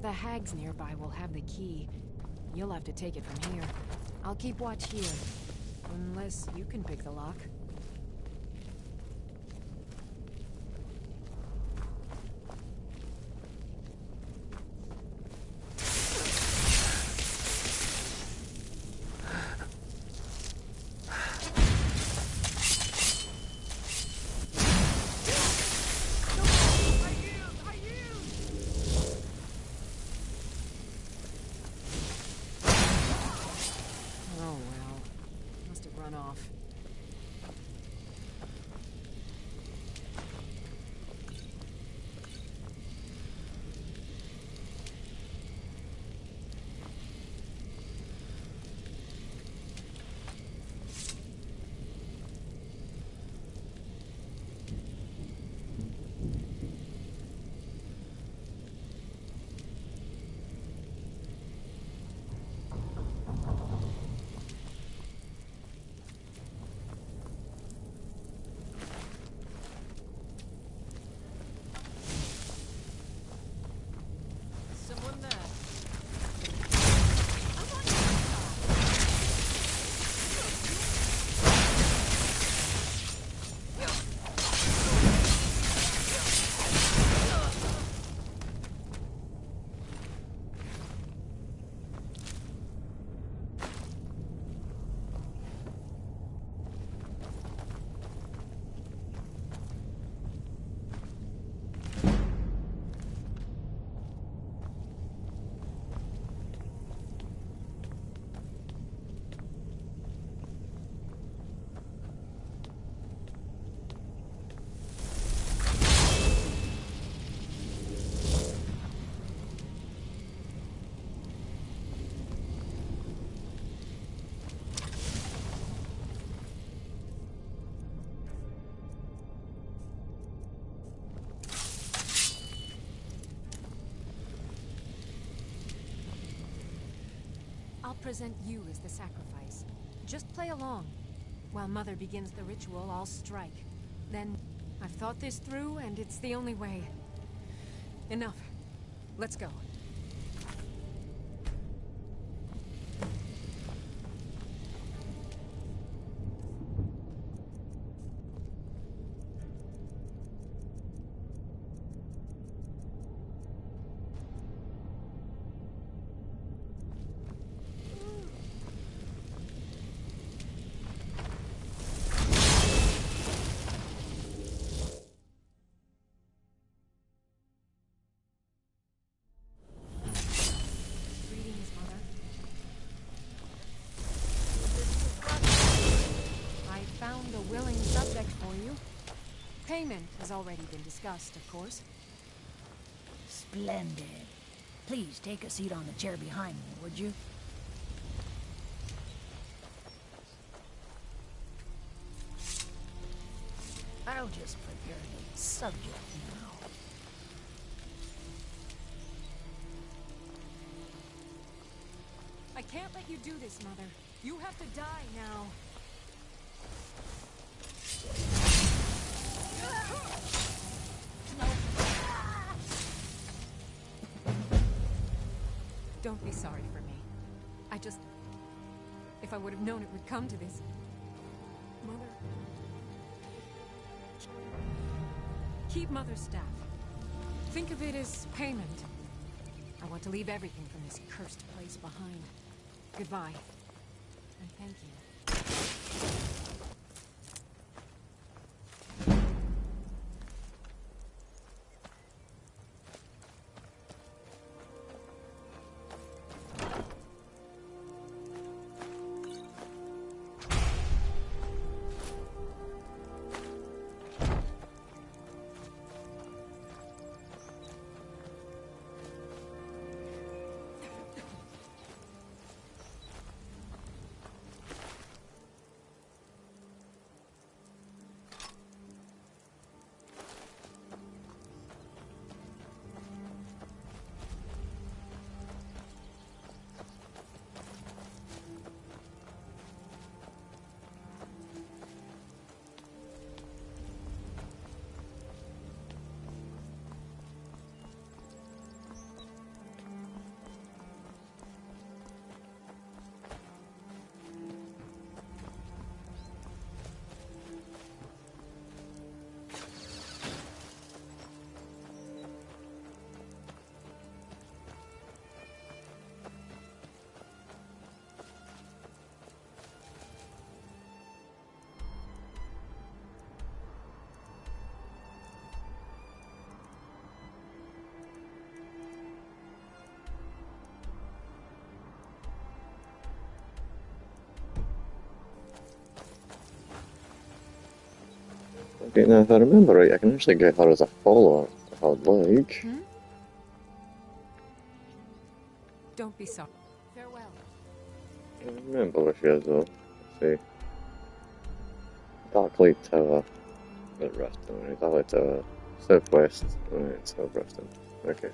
The hags nearby will have the key. You'll have to take it from here. I'll keep watch here. Unless you can pick the lock. Off. I'll present you as the sacrifice. Just play along. While Mother begins the ritual, I'll strike. Then, I've thought this through, and it's the only way. Enough. Let's go. Payment has already been discussed, of course. Splendid. Please take a seat on the chair behind me, would you? I'll just prepare the subject now. I can't let you do this, Mother. You have to die now. Don't be sorry for me. If I would have known it would come to this... Mother... Keep Mother's staff. Think of it as payment. I want to leave everything from this cursed place behind. Goodbye. And thank you. Okay, now if I remember right, I can actually get her as a follower if I'd like. Hmm? Don't be sorry. Farewell. I remember where she is though. Let's see. Darklight Tower. At Riften, right? Darklight Tower. Southwest. Right, South Riften. Okay.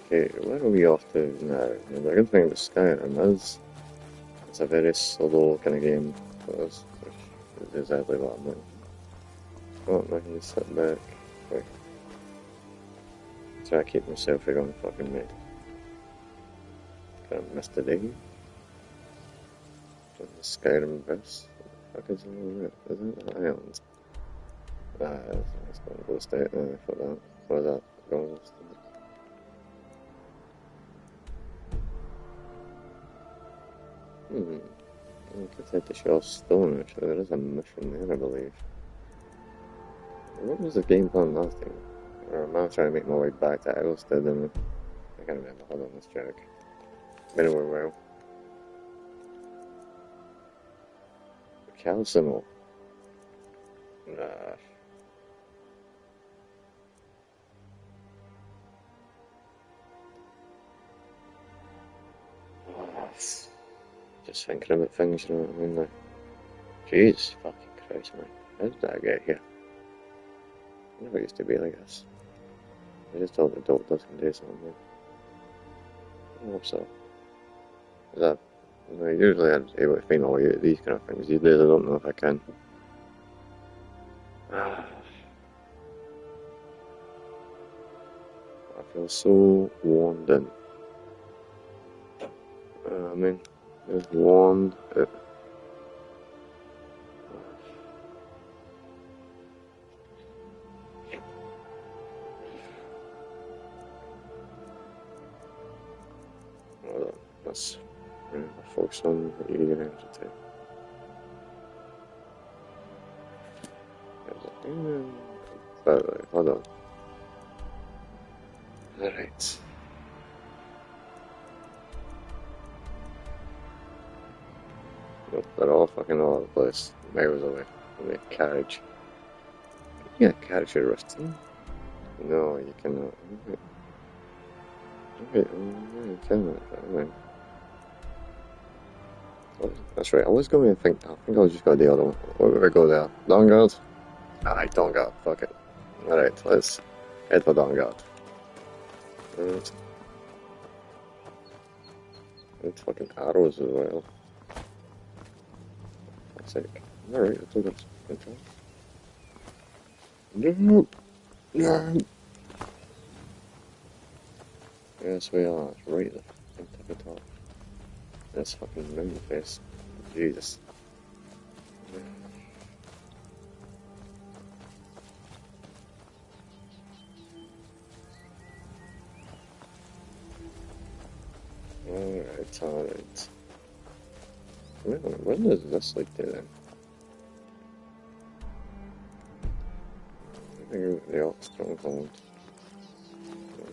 Okay, where are we off to now? Now, the good thing about Skyrim is it's a very solo kind of game for us, which is exactly what I'm doing. Oh, I can just sit back. Wait. Try to keep myself from going fucking mad. Kind of missed the day. The Skyrim verse. What the fuck is all that? Is that an island? It's going to go state for that. What is that? Going to state. I could take the Shell Stone actually. There is a mission there, I believe. What was the game plan last time? Or am I trying to make my way back to Edelstead and I can't remember. Hold on, let's check. Been a while. Calcimo. Nah. Just thinking about things, you know what I mean? Like, jeez, fucking Christ, man. How did I get here? I never used to be like this. I just hope the dog doesn't do something. I hope so. Is that, you know, usually I'm able to find all these kind of things. These days I don't know if I can. I feel so worn in. I mean, just worn out. Hold on, let's focus on what you're going to take. Hold on. Alright. Nope, they're all fucking all over the place. Miles away from the carriage. Can you get a carriage at Ruston? No, you cannot. Wait, you cannot. Right. Oh, that's right, I was going to think, I think I'll just go the other one. Where would I go there? Dawnguard? Aye, Dawnguard, fuck it. Alright, let's head for Dawnguard. Right. And fucking arrows as well. That's it. Alright, I took it. Control. No! No! Yes, we are. Right there. Up the top. That's fucking moon face. Jesus. Alright. When does this like do then? I think the Ox Stronghold.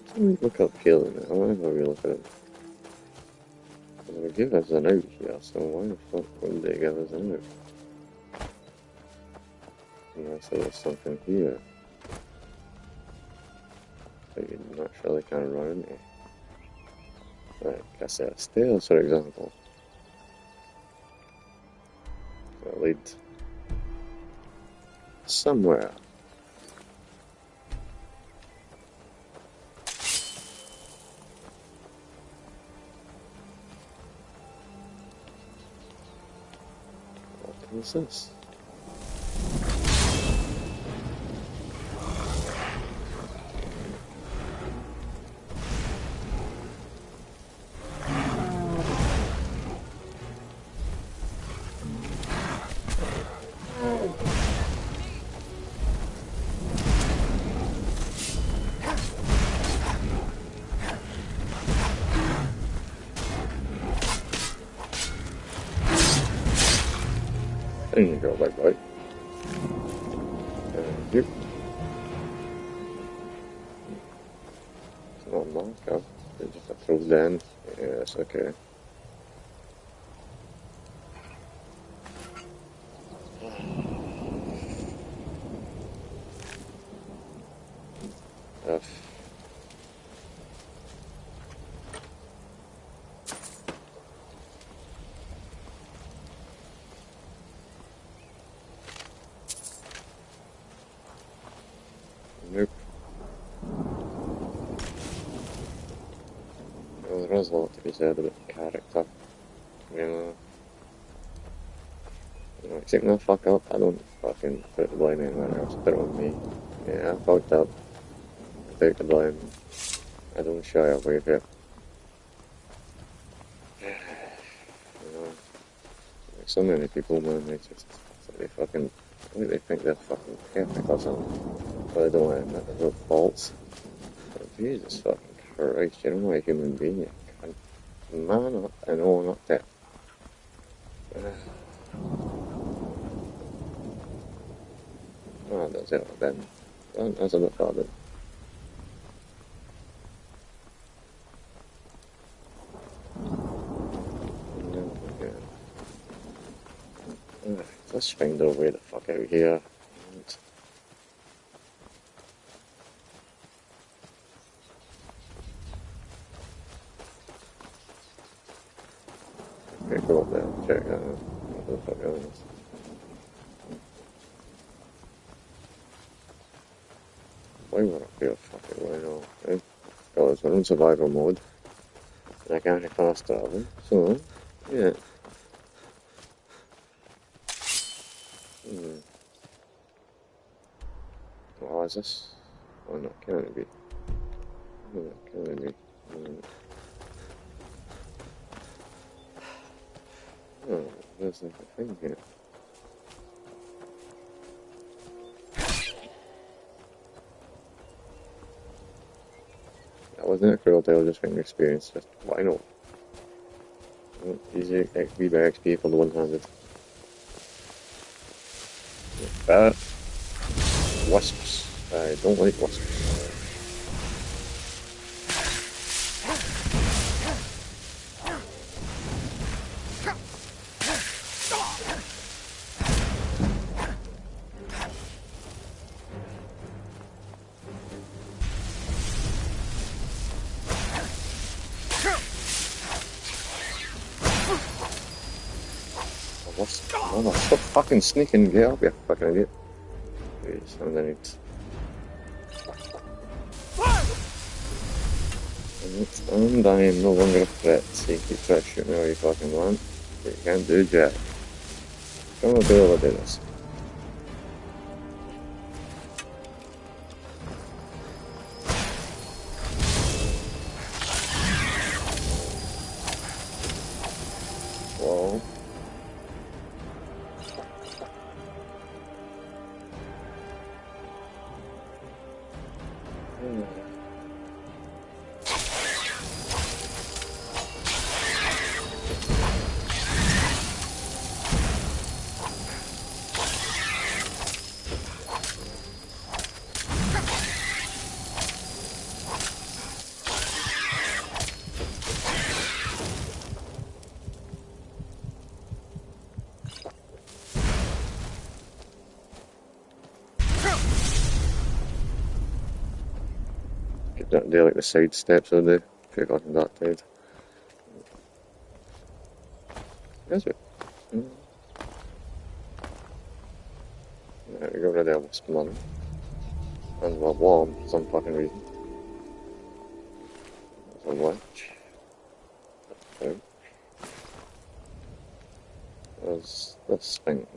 Let me look up healing. I want to have a look at it. They would give us an out here, so why the fuck wouldn't they give us an out? Unless there was something here that you naturally can run into. Like a set of stairs, for example. That lead somewhere. What is this? There you go, bye bye. Thank you. It's not a marker. It's just a throw down. Yes, okay. there is a lot to be said about the character, you know. Except when I fuck up, I don't fucking put the blame anywhere else, put it on me. Yeah, I fucked up, I take the blame, I don't shy away from it. You know, like so many people, man, they just, they fucking, they think they're fucking perfect or something, but they don't want to admit their real faults. But Jesus fucking Christ, you know what a human being you can't man up and own up to it. Oh, that's it then. That's a bit further. Let's find our way the fuck out here. Okay, go up there, check that out. What the fuck is this? Why we're up here, fuck it, why not? Eh? Because we're in survival mode. And I can't fast travel, so, yeah. What is this? Oh no, can it be? No, can it be? Oh, there's like a thing here. That wasn't a cruel tale, just from experience, just why not? Easy XP by XP for the one-handed. That. Wasps. I don't like wasps. Oh, stop fucking sneaking, get up, you fucking idiot. Please, underneath. I'm dying, no longer a threat, so you keep trying to shoot me all you fucking want. But you can't do jack. Come on, do all this. Whoa. Don't do like the side steps on the fucking dark tide. Is it? There we go, rid of wasp man. And we're warm for some fucking reason. There's a witch. Okay. There's this thing.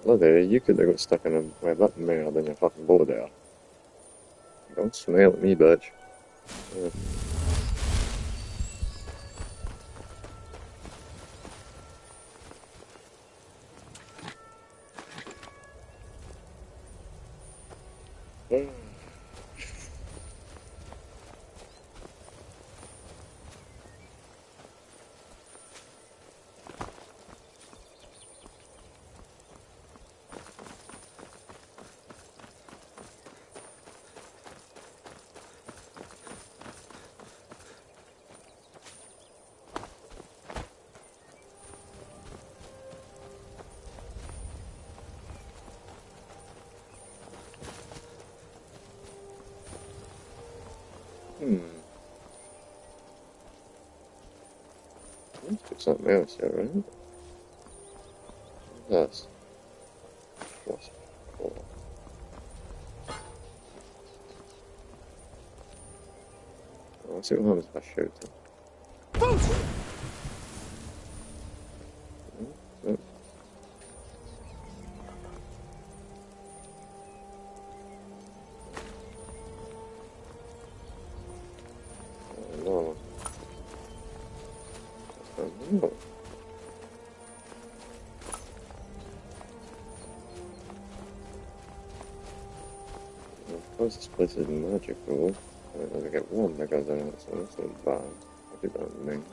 Bloody, you could have got stuck in a web up more than your fucking boat there. Don't smell at me, bitch. Yeah. Let's do something else here, right? What's this? Oh. Let's see what happens if I shoot him. Oh. No. No. Of course this place is magical. I get one that goes in it, so that's not bad. I'll do that in a minute.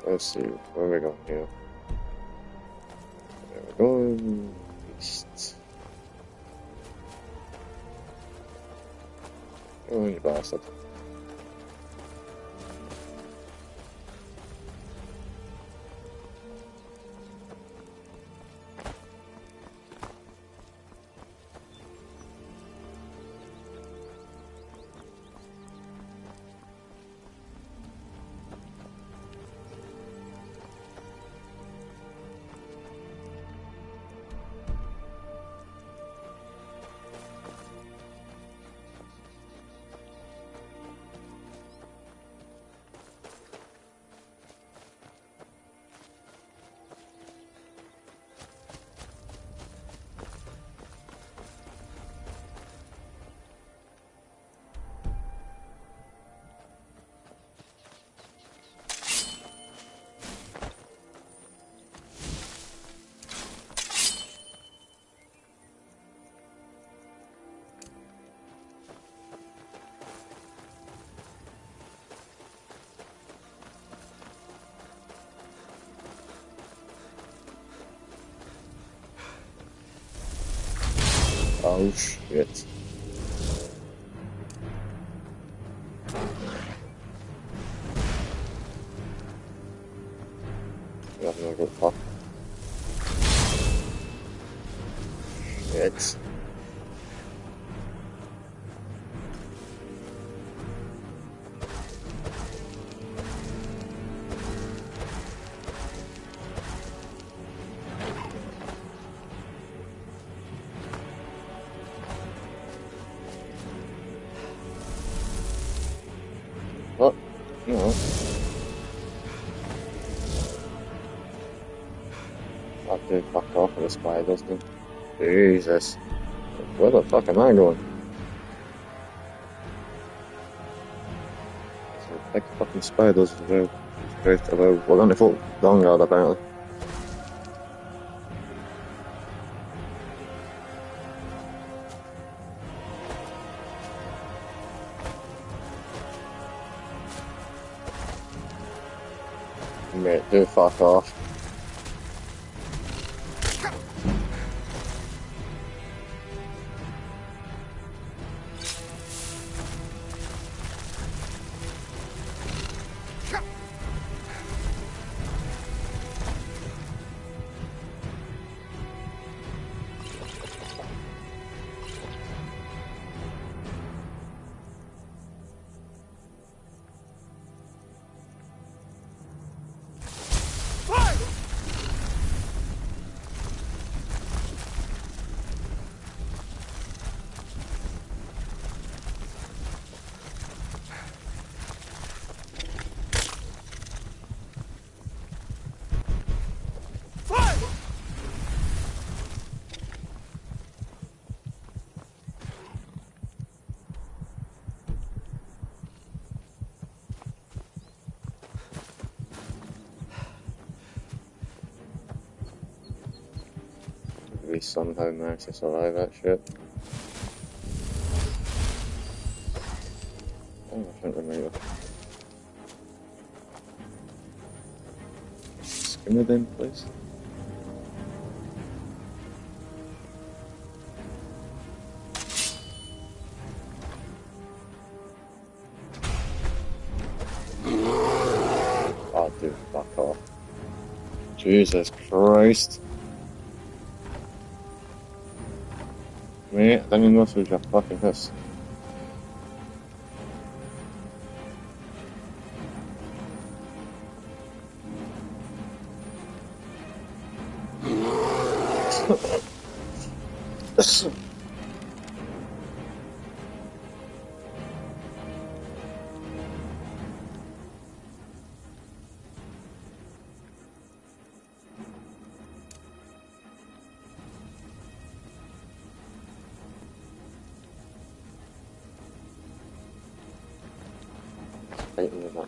Let's see, where are we going here? There we're going east. Oh, you bastard. Oh shit. We have no good fuck. Shit. Oh, no. I have to fuck off with the spiders then. Jesus. Where the fuck am I going? Some big fucking spiders about. Straight about. We're gonna fall down guard apparently. Mate, do fuck off. We somehow managed to survive that shit. Oh, I can't remember. Skimmer them, please. Jesus Christ. Mate, I didn't even know this was your fucking house. Right in the back.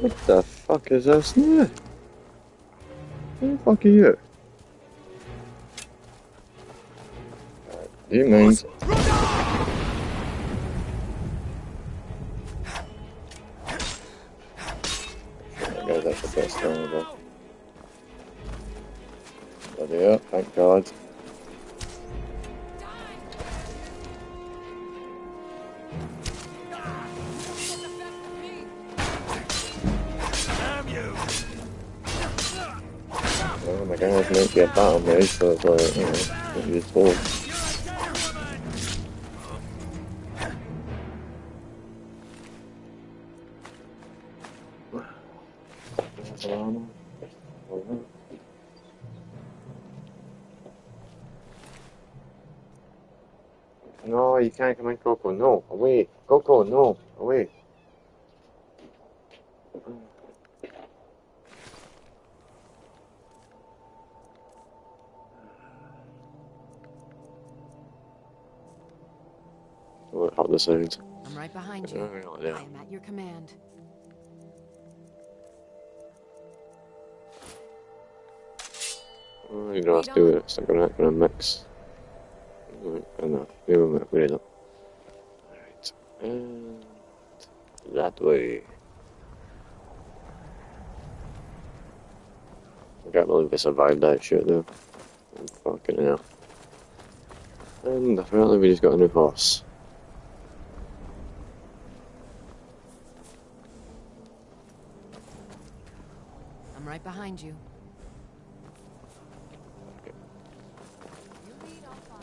What the fuck is this now? Who the fuck are you? Do you mind? I guess that's the best thing ever. Bloody hell, thank God. Well, my guy's meant to be a battle mage, so it's like, you know, what you're told. No, you can't come in, Coco. No, away. Coco, no, away. What help the sound? I'm right behind you. I am at your command. Oh, you don't have to do it. It's not gonna mix. Right, enough. We will put it up. Alright. And that way. I can't believe I survived that shit though. Fucking hell. And apparently we just got a new horse. I'm right behind you. Okay. You lead, I'll follow.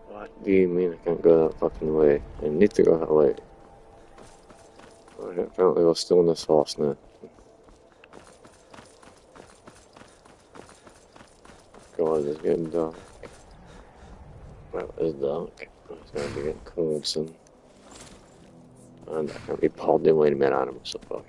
What do you mean I can't go that fucking way? I need to go that way. Apparently we're still in this horse now. God, it's getting dark. Well, it's dark. It's going to be getting cold soon. And I can't be podding with my animals so far.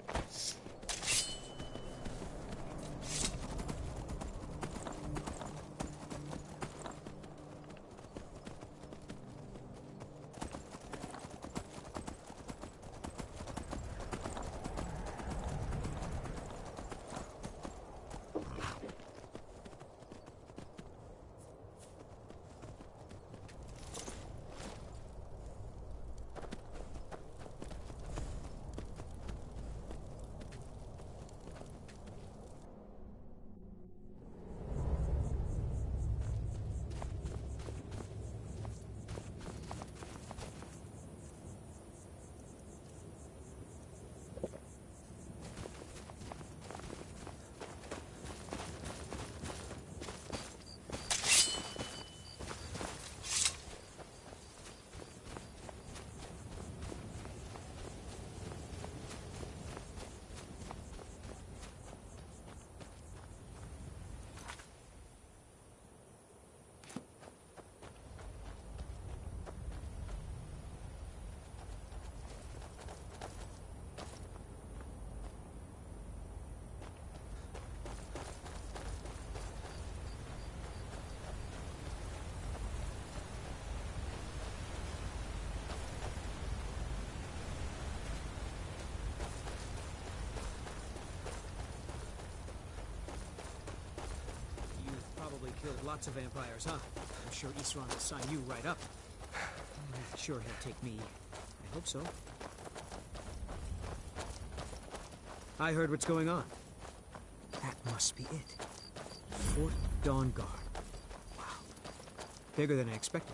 Killed lots of vampires, huh? I'm sure Isran will sign you right up. I'm sure he'll take me. I hope so. I heard what's going on. That must be it. Fort Dawn Guard. Wow. Bigger than I expected.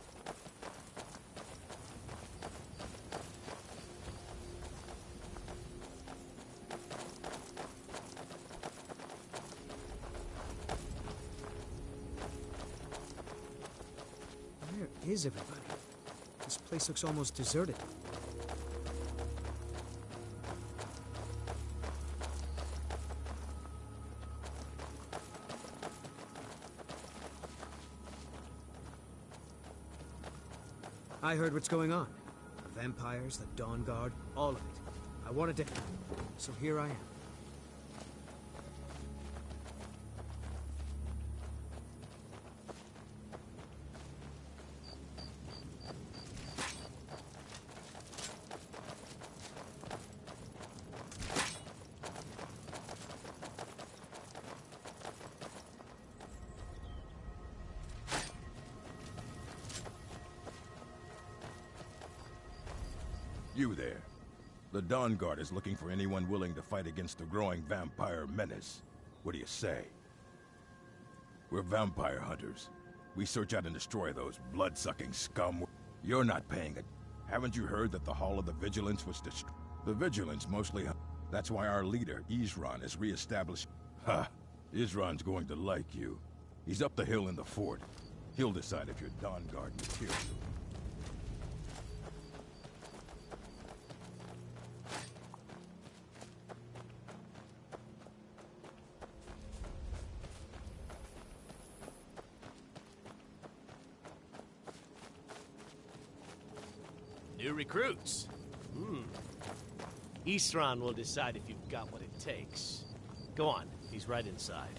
Where is everybody? This place looks almost deserted. I heard what's going on. The vampires, the Dawn Guard, all of it. I wanted to... So here I am. You there. The Dawn Guard is looking for anyone willing to fight against the growing vampire menace. What do you say? We're vampire hunters. We search out and destroy those blood-sucking scum. You're not paying it. Haven't you heard that the Hall of the Vigilance was destroyed? The Vigilance mostly... That's why our leader, Isran, is re-established... Ha! Isran's going to like you. He's up the hill in the fort. He'll decide if you're Dawn Guard material. New recruits. Isran will decide if you've got what it takes. Go on, he's right inside.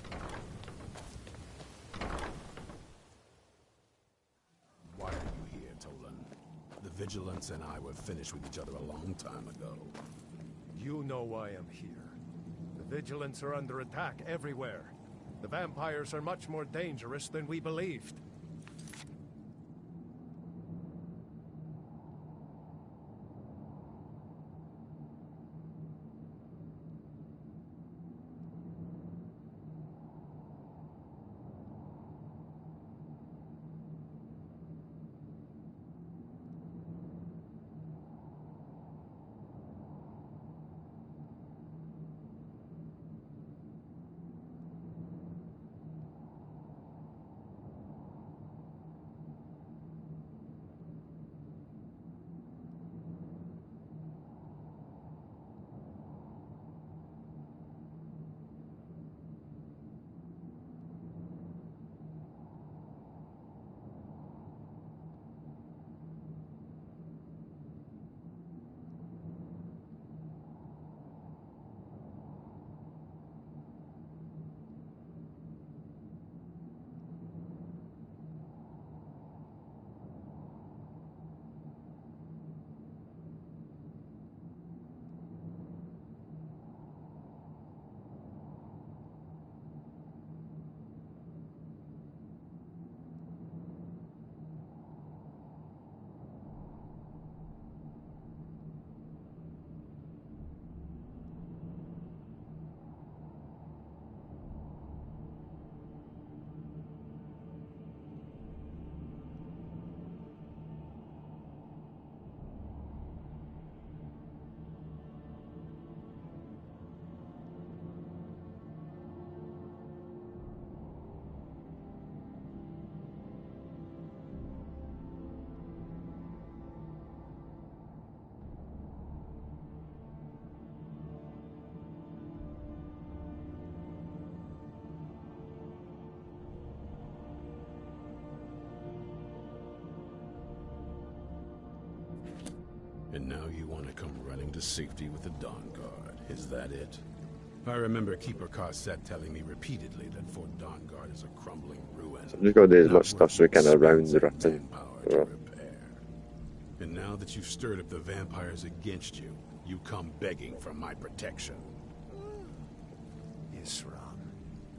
Why are you here, Tolan? The Vigilance and I were finished with each other a long time ago. You know why I'm here. The Vigilance are under attack everywhere. The vampires are much more dangerous than we believed. And now you want to come running to safety with the Dawn Guard. Is that it? I remember Keeper Carset telling me repeatedly that Fort Dawn Guard is a crumbling ruin. So I'm just going to do as not much stuff so we worth can around the expensive written. manpower to repair. And now that you've stirred up the vampires against you, you come begging for my protection. Isran,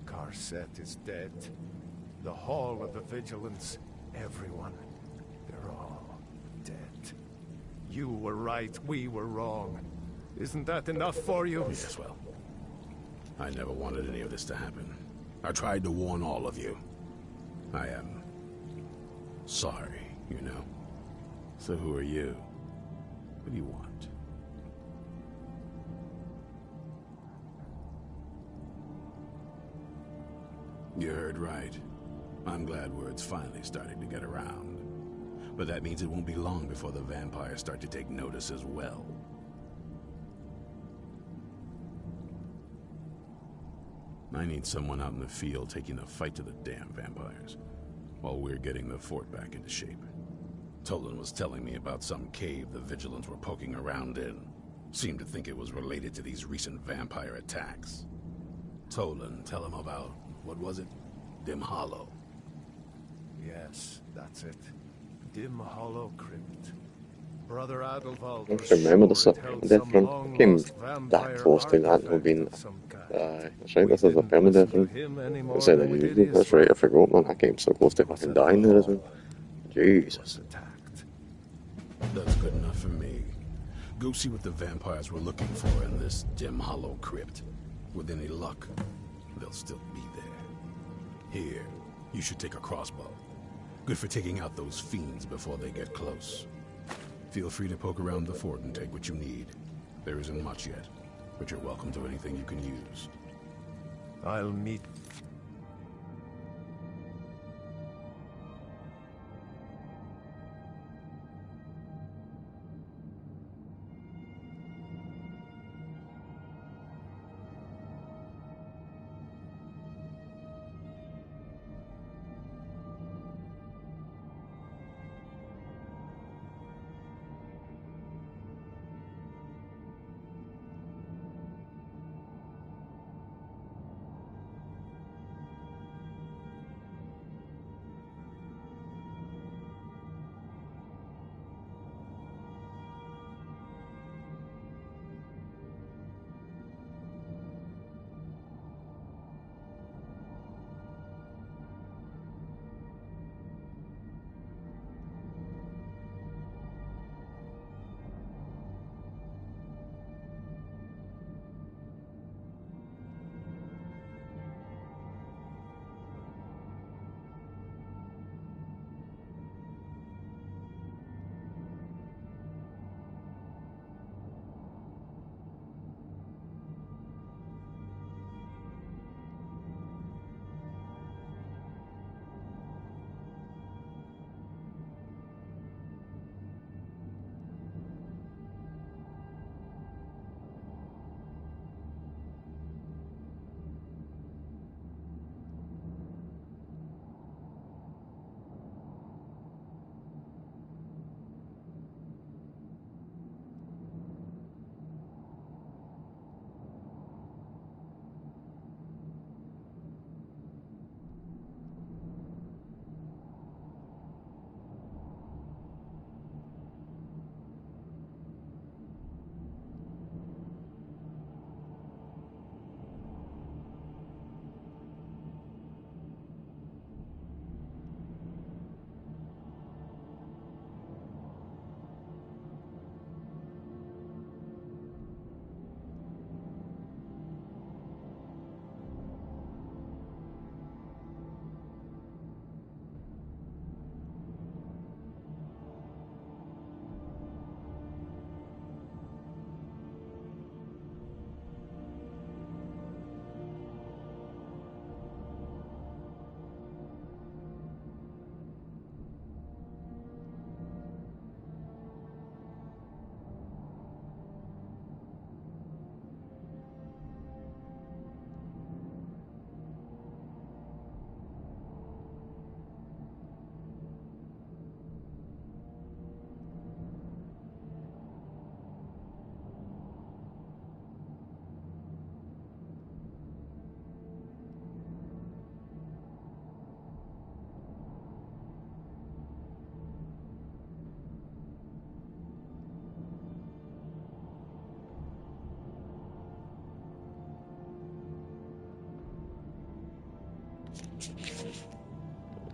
Carset is dead. The Hall of the Vigilance, everyone, they're all dead. You were right, we were wrong. Isn't that enough for you? Yes, well, I never wanted any of this to happen. I tried to warn all of you. I am sorry, you know. So who are you? What do you want? You heard right. I'm glad word's finally starting to get around. But that means it won't be long before the vampires start to take notice as well. I need someone out in the field taking the fight to the damn vampires, while we're getting the fort back into shape. Tolan was telling me about some cave the Vigilants were poking around in. Seemed to think it was related to these recent vampire attacks. Tolan, tell him about, what was it? Dim Hollow. Yes, that's it. Dim Hollow Crypt. Brother Adelwald I was don't remember the sure stuff it held death some run. I came long-lost that vampire close to that artifact been. of some kind. That's right, We this is the didn't permanent listen death to run. him any I more said I than we did usually. That's right, I Isran. forgot, man. I came so close to fucking dying there as well. Jesus. Was attacked. That's good enough for me. Go see what the vampires were looking for in this Dim Hollow Crypt. With any luck, they'll still be there. Here, you should take a crossbow. Good for taking out those fiends before they get close. Feel free to poke around the fort and take what you need. There isn't much yet, but you're welcome to anything you can use. I'll meet...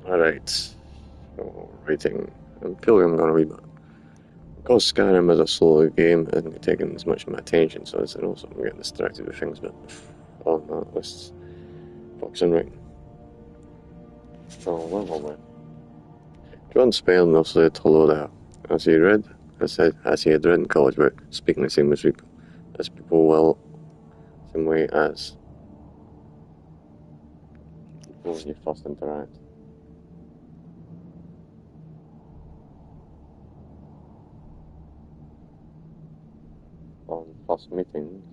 Alright. So, writing. I'm feeling I'm gonna read that. Because Skyrim is a slower game, it isn't taking as much of my attention, so it's also I'm getting distracted with things, but other than that, let's focus on writing. So, where were we? John Spellman also said hello there. As he had read in college about speaking the same as people will, same way as people when you first interact. On first meetings.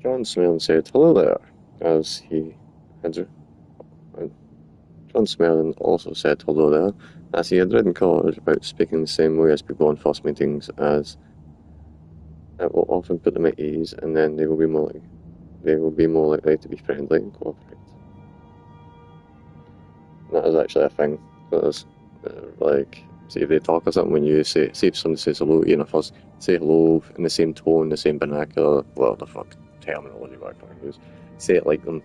John Smellon said hello there, as he had. John Smellon also said hello there, as he had read in college about speaking the same way as people on first meetings, as it will often put them at ease, and then they will be more likely to be friendly and cooperate. And that is actually a thing, because like, see if they talk or something when you see if somebody says hello to you, and first say hello in the same tone, the same vernacular, well, the fuck terminology I fucking use, say it like them,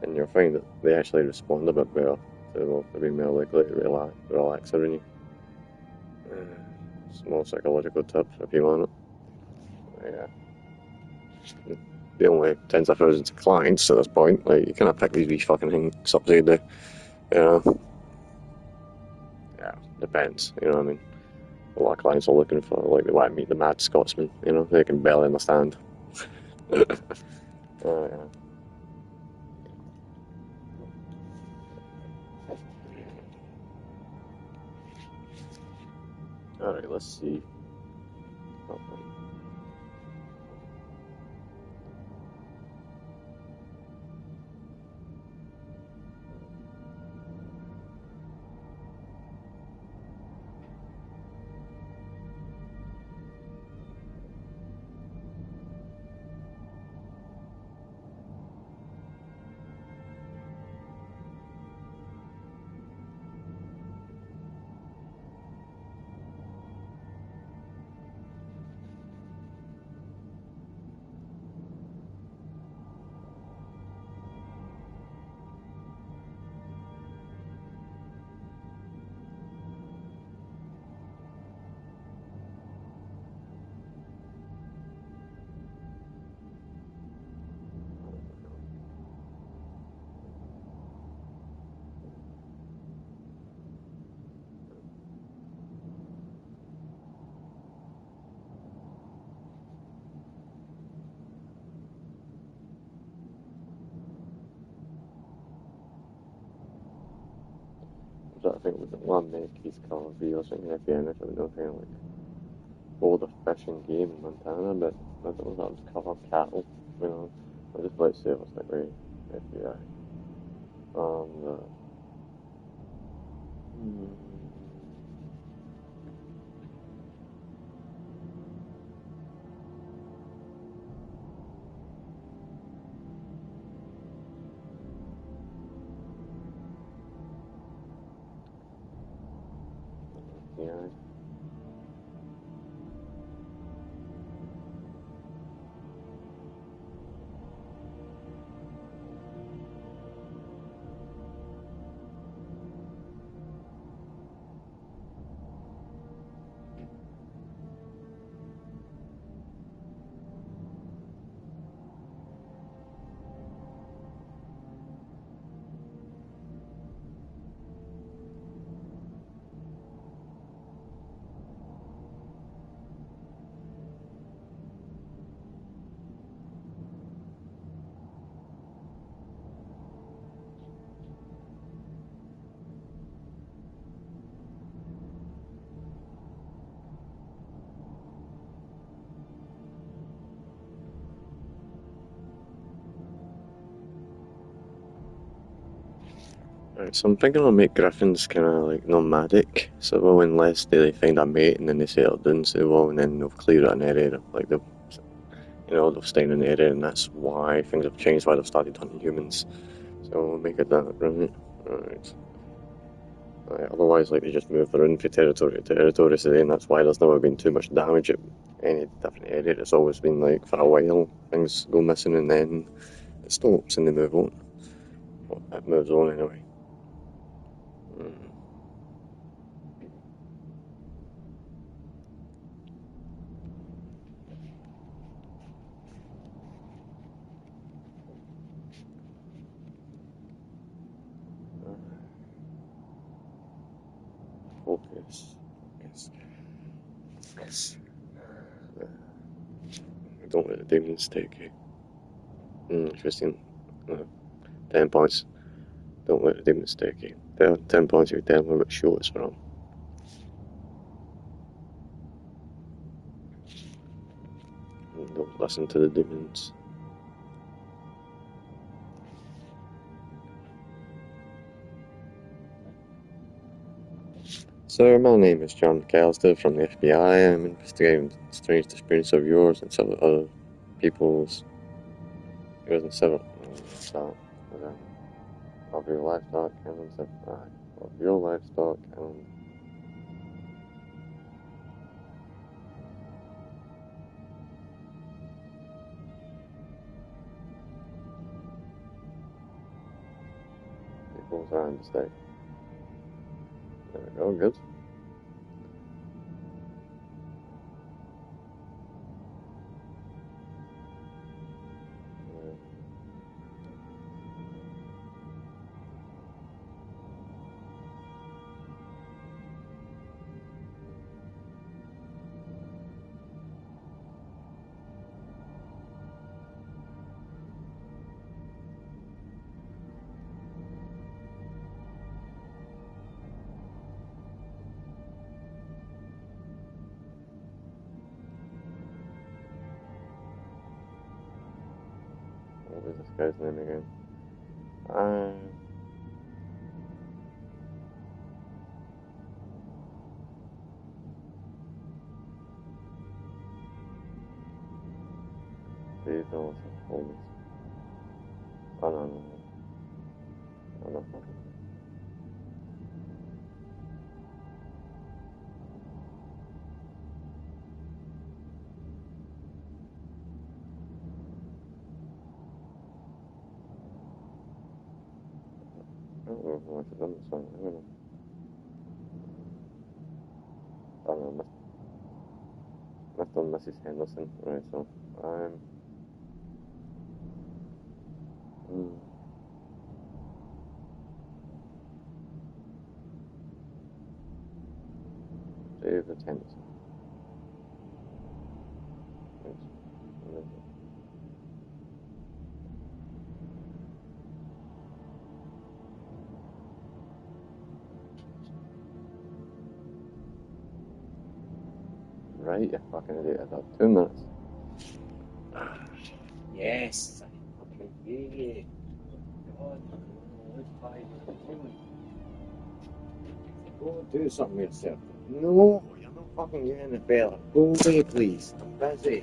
and you'll find that they actually respond a bit better. So they'll be more likely to relax around you. Small psychological tip if you want it. Yeah. They only tens of thousands of clients at this point. Like, you can't pick these wee fucking things up every day. Yeah, depends. You know what I mean? A lot of clients are looking for, like, they want to meet the mad Scotsman. You know, they can barely understand. Yeah. Alright, let's see. I think we can make his Call of Duty or something at the end if it was no kind of like hold a fishing game in Montana, but I don't know if that was cover cattle, you know. I just like to say it was like very FBI. Yeah. Right, so I'm thinking I'll make griffins kind of like nomadic, so well, unless they find a mate and then they settle down, so well, and then they'll clear an area, like they'll stay in an area, and that's why things have changed, why they've started hunting humans. So we'll make it that, right? Right. Otherwise, like, they just move around from territory to territory, so then that's why there's never been too much damage at any different area. It's always been like, for a while, things go missing and then it stops and they move on. Well, it moves on anyway. Focus. Focus. Don't let the demons take you. Interesting. 10 points. Don't let the demons take you. 10 points if you tell them what show it's from. Don't listen to the demons. Sir, my name is John McAllister from the FBI. I'm investigating strange disappearance of yours and several other people's. Yours and several. Of your livestock and of your livestock and. People's around the state. There we go, good. What was this guy's name again? These are also holes. Oh no. Oh no. I don't know how much I've done this one. I don't know. Oh no, Mr. and Mrs. Henderson. Right, so David Henderson. Right, you fucking idiot. I thought 2 minutes. Yes, I fucking idiot. God, it's 5 minutes. Go do something with yourself. No, you're not fucking getting the bell. Go away, please. I'm busy.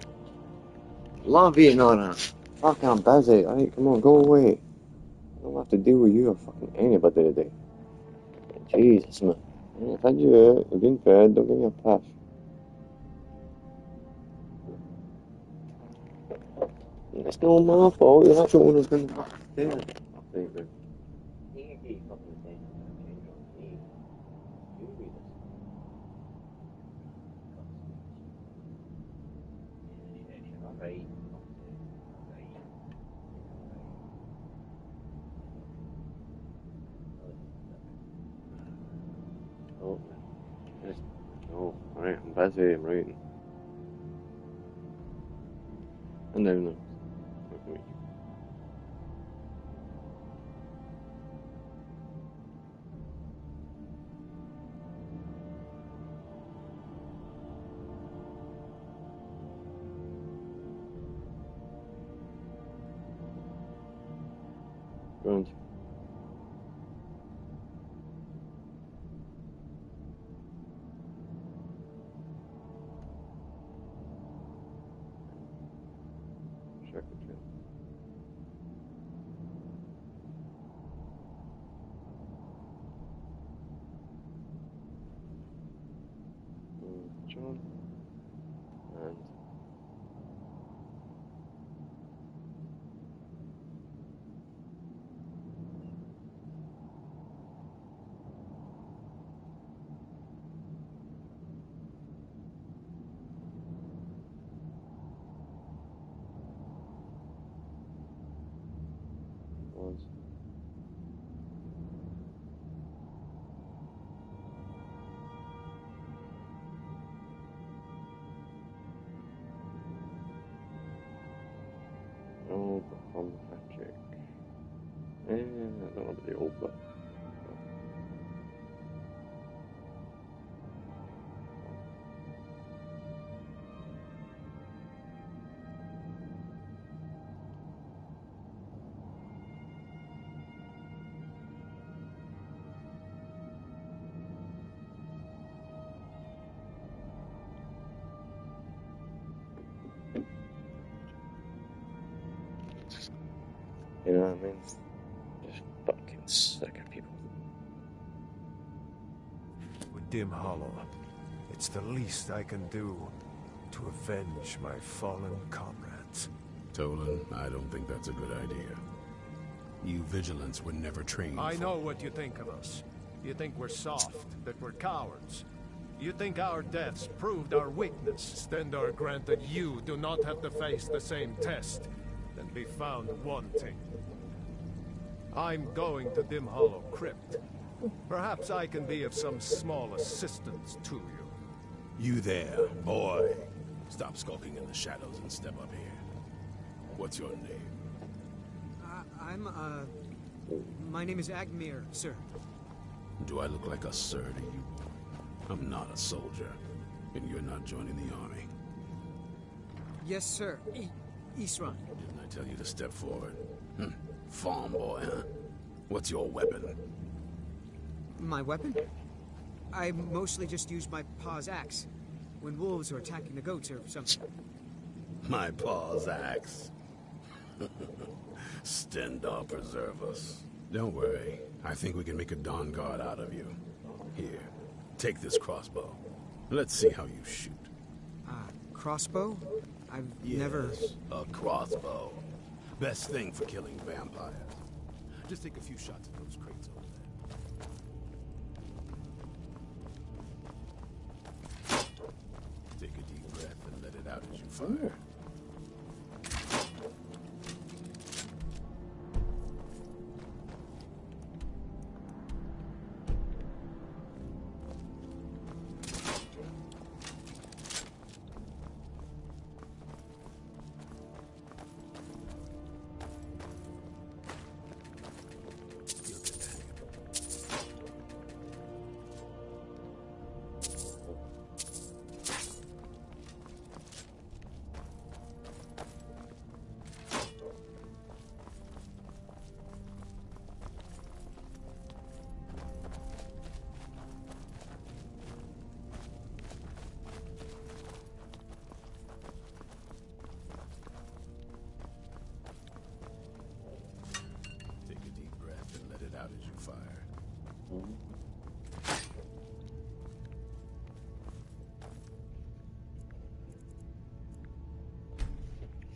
Love you, Nora. Fuck, I'm busy. Alright, come on, go away. I don't have to deal with you or fucking anybody today. Jesus, man. I've had you out. You've been fed. Don't give me a push. It's not my fault. You're not the one who's going to fucking do it. I think that. You keep fucking saying you're going to change on me. You do this. Alright. Oh, no. Alright, I'm busy. I'm writing. And now, no. Go on. Secretary. on. And was old from Patrick. I don't know about the old, but you know what I mean? Just fucking sick of people. With Dim Hollow, it's the least I can do to avenge my fallen comrades. Tolan, I don't think that's a good idea. You Vigilants were never trained I know what you think of us. You think we're soft, that we're cowards. You think our deaths proved our weakness. Stendarr granted you do not have to face the same test and be found wanting. I'm going to Dim Hollow Crypt. Perhaps I can be of some small assistance to you. You there, boy. Stop skulking in the shadows and step up here. What's your name? My name is Agmir, sir. Do I look like a sir to you? I'm not a soldier, and you're not joining the army. Yes, sir. Isran. Didn't I tell you to step forward? Farm boy, huh? What's your weapon? My weapon? I mostly just use my paw's axe when wolves are attacking the goats or something. My paw's axe. Stendarr preserve us. Don't worry. I think we can make a Dawn Guard out of you. Here, take this crossbow. Let's see how you shoot. Crossbow? I've never... a crossbow. Best thing for killing vampires. Just take a few shots at those crates over there. Take a deep breath and let it out as you fire.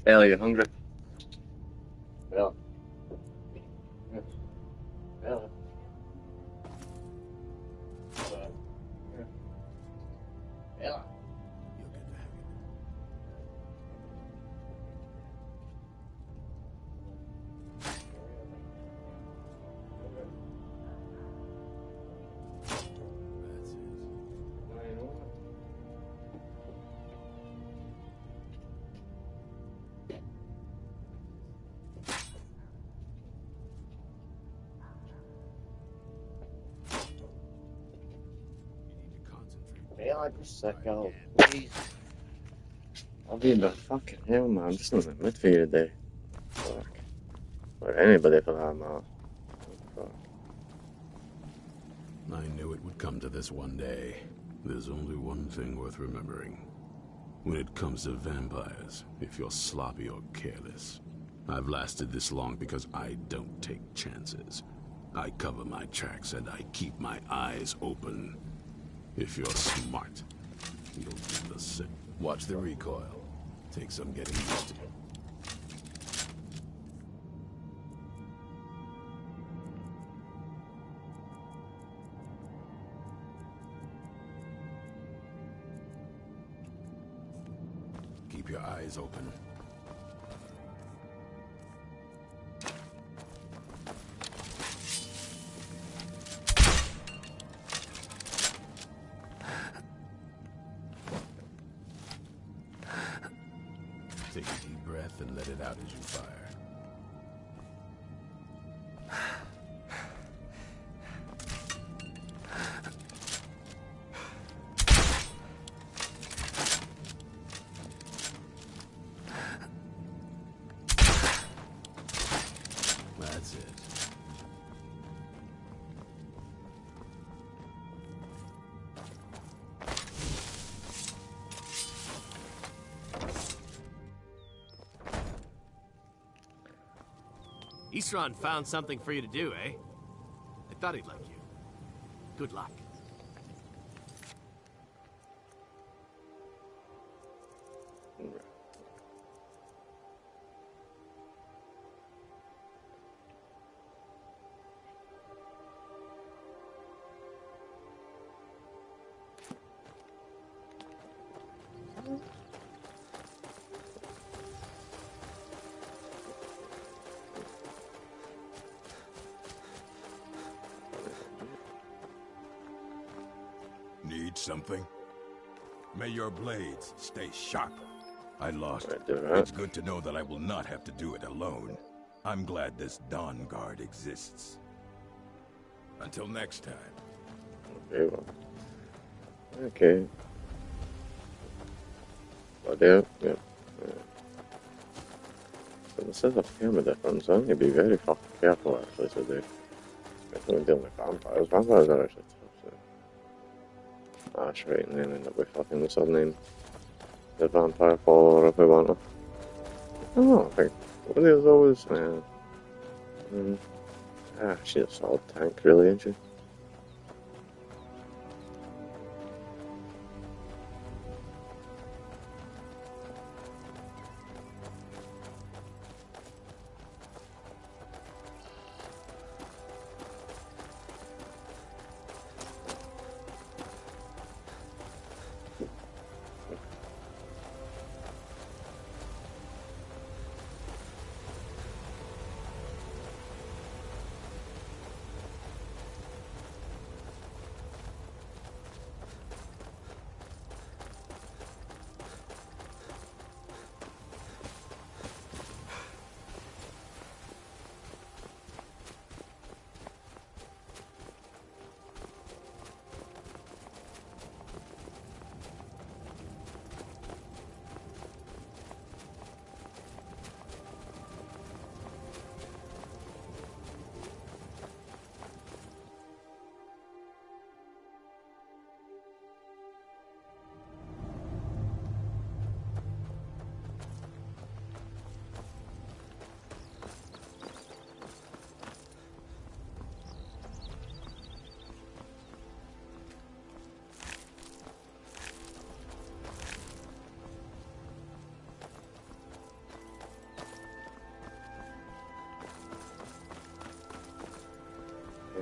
Bella, you hungry? Bella. Bella. Bella. You'll get the hang of it. That's it. Bella, just sick out, please. I'll be in the fucking hell, man. I'm just not in the mood for you today. Fuck. Or anybody for that matter. Fuck. I knew it would come to this one day. There's only one thing worth remembering. When it comes to vampires, if you're sloppy or careless. I've lasted this long because I don't take chances. I cover my tracks and I keep my eyes open. If you're smart, You'll do the same. Watch the recoil. Take some getting used to. Keep your eyes open. Take a deep breath and let it out as you fire. That's it. Isran found something for you to do, eh? I thought he'd like you. Good luck. Need something? May your blades stay sharp. I lost. Right, do that. It's good to know that I will not have to do it alone. I'm glad this Dawn Guard exists. Until next time. Okay, well. Okay. But yeah. So this is a camera difference. I need to be very fucking careful actually today. Especially when dealing with vampires. Vampires are actually tough, so. Ash right, and then end up with fucking what's her name? The vampire follower if we want her. Oh, I think Lydia's always she's a solid tank really, isn't she?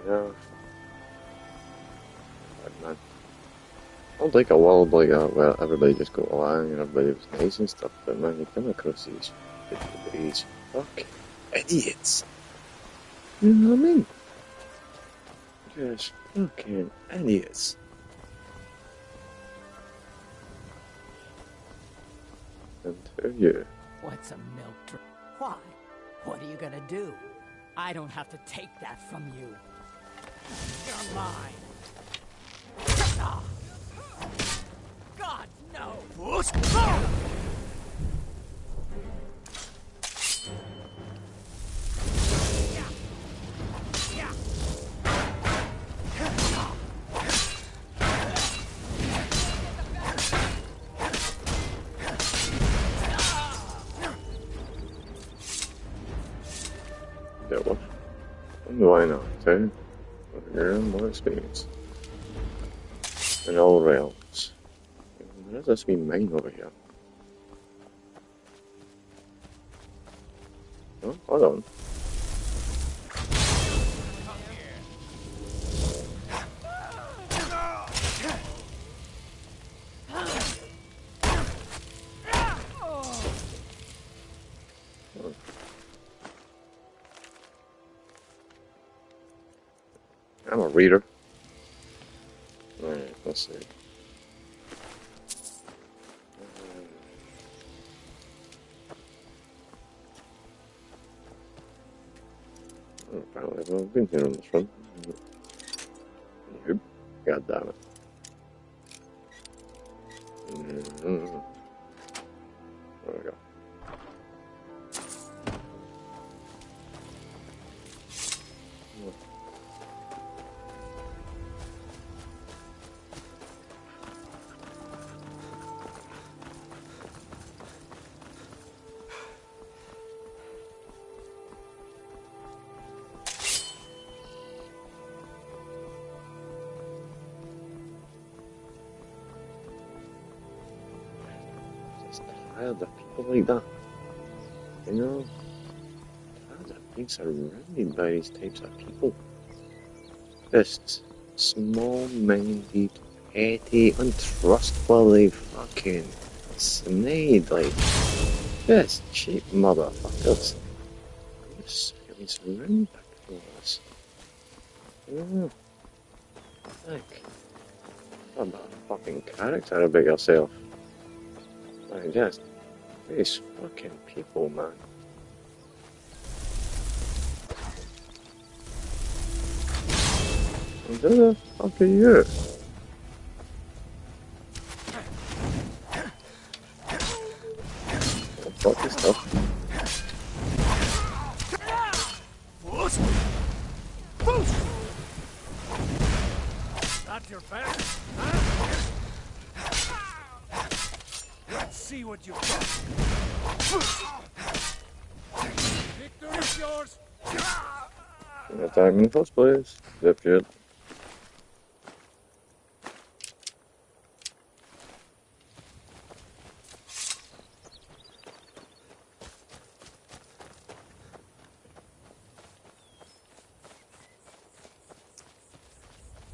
Yeah. But man, I don't like a world like that where everybody just got along and everybody was nice and stuff, but man, you come across these fucking idiots. You know what I mean? Just fucking idiots. And who are you? What's a milk drink? Why? What are you gonna do? I don't have to take that from you. You're mine. Ah. God, no! That one. Why not, eh? Your more experience. In all realms. There's this wee mine over here. Oh, hold on. I'm a reader. Alright, let's see. Apparently, I've been here on this run. Nope. God damn it. There we go. Tired of people like that. You know? Tired of being surrounded by these types of people. Just small-minded, petty, untrustworthy fucking snide, like, just cheap motherfuckers. I'm just feeling surrounded by people like this. Yeah. Like, what about a fucking character about yourself? Like, just these fucking people, man. And who the fuck are you? What fucking stuff? That's your best, huh? Let's see what you've got. Victory's yours. Attack in the first place. Zip shit.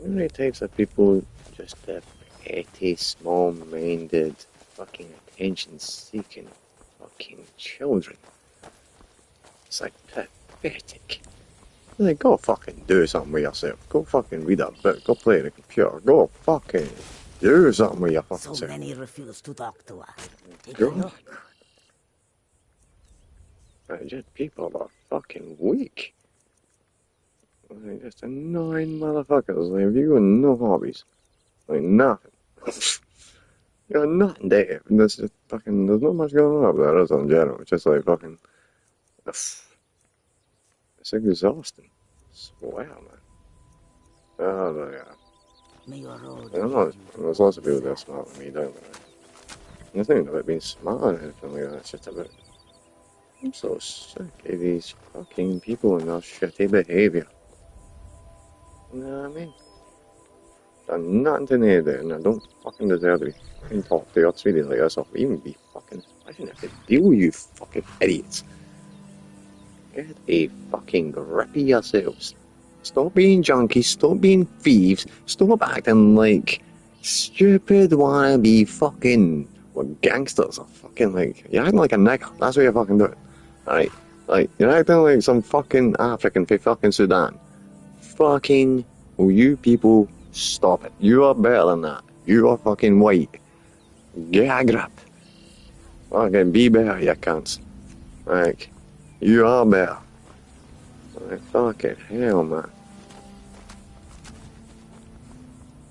How many types of people just petty, small-minded, fucking attention-seeking fucking children? It's like pathetic. Like, go fucking do something with yourself. Go fucking read a book. Go play the computer. Go fucking do something with your fucking self. So many refuse to talk to us. Take a God. look. Like, just people are fucking weak. Like, just annoying motherfuckers. Like, you got no hobbies. Like, nothing. You got nothing there. There's just fucking, there's not much going on up there, is in general. It's just like fucking, it's exhausting. I swear, man. Oh, no, yeah. May your road And I'm not, there's lots of people that are smart than me, don't there? And it's not even about being smart or anything like that. It's just about, I'm so sick of these fucking people and their shitty behaviour. You know what I mean? Done nothing to me there, and I don't fucking deserve to be fucking talked to or treated like this, or even be fucking, I shouldn't have to deal with you fucking idiots. Get a fucking grip of yourselves. Stop being junkies, stop being thieves, stop acting like stupid wannabe fucking gangsters or fucking like, you're acting like a nigger, that's what you're fucking doing. Alright? Like, you're acting like some fucking African from fucking Sudan. Fucking, will you people stop it? You are better than that. You are fucking white. Get a grip. Fucking be better, you cunts. Like, you are better. Like, fucking hell, man.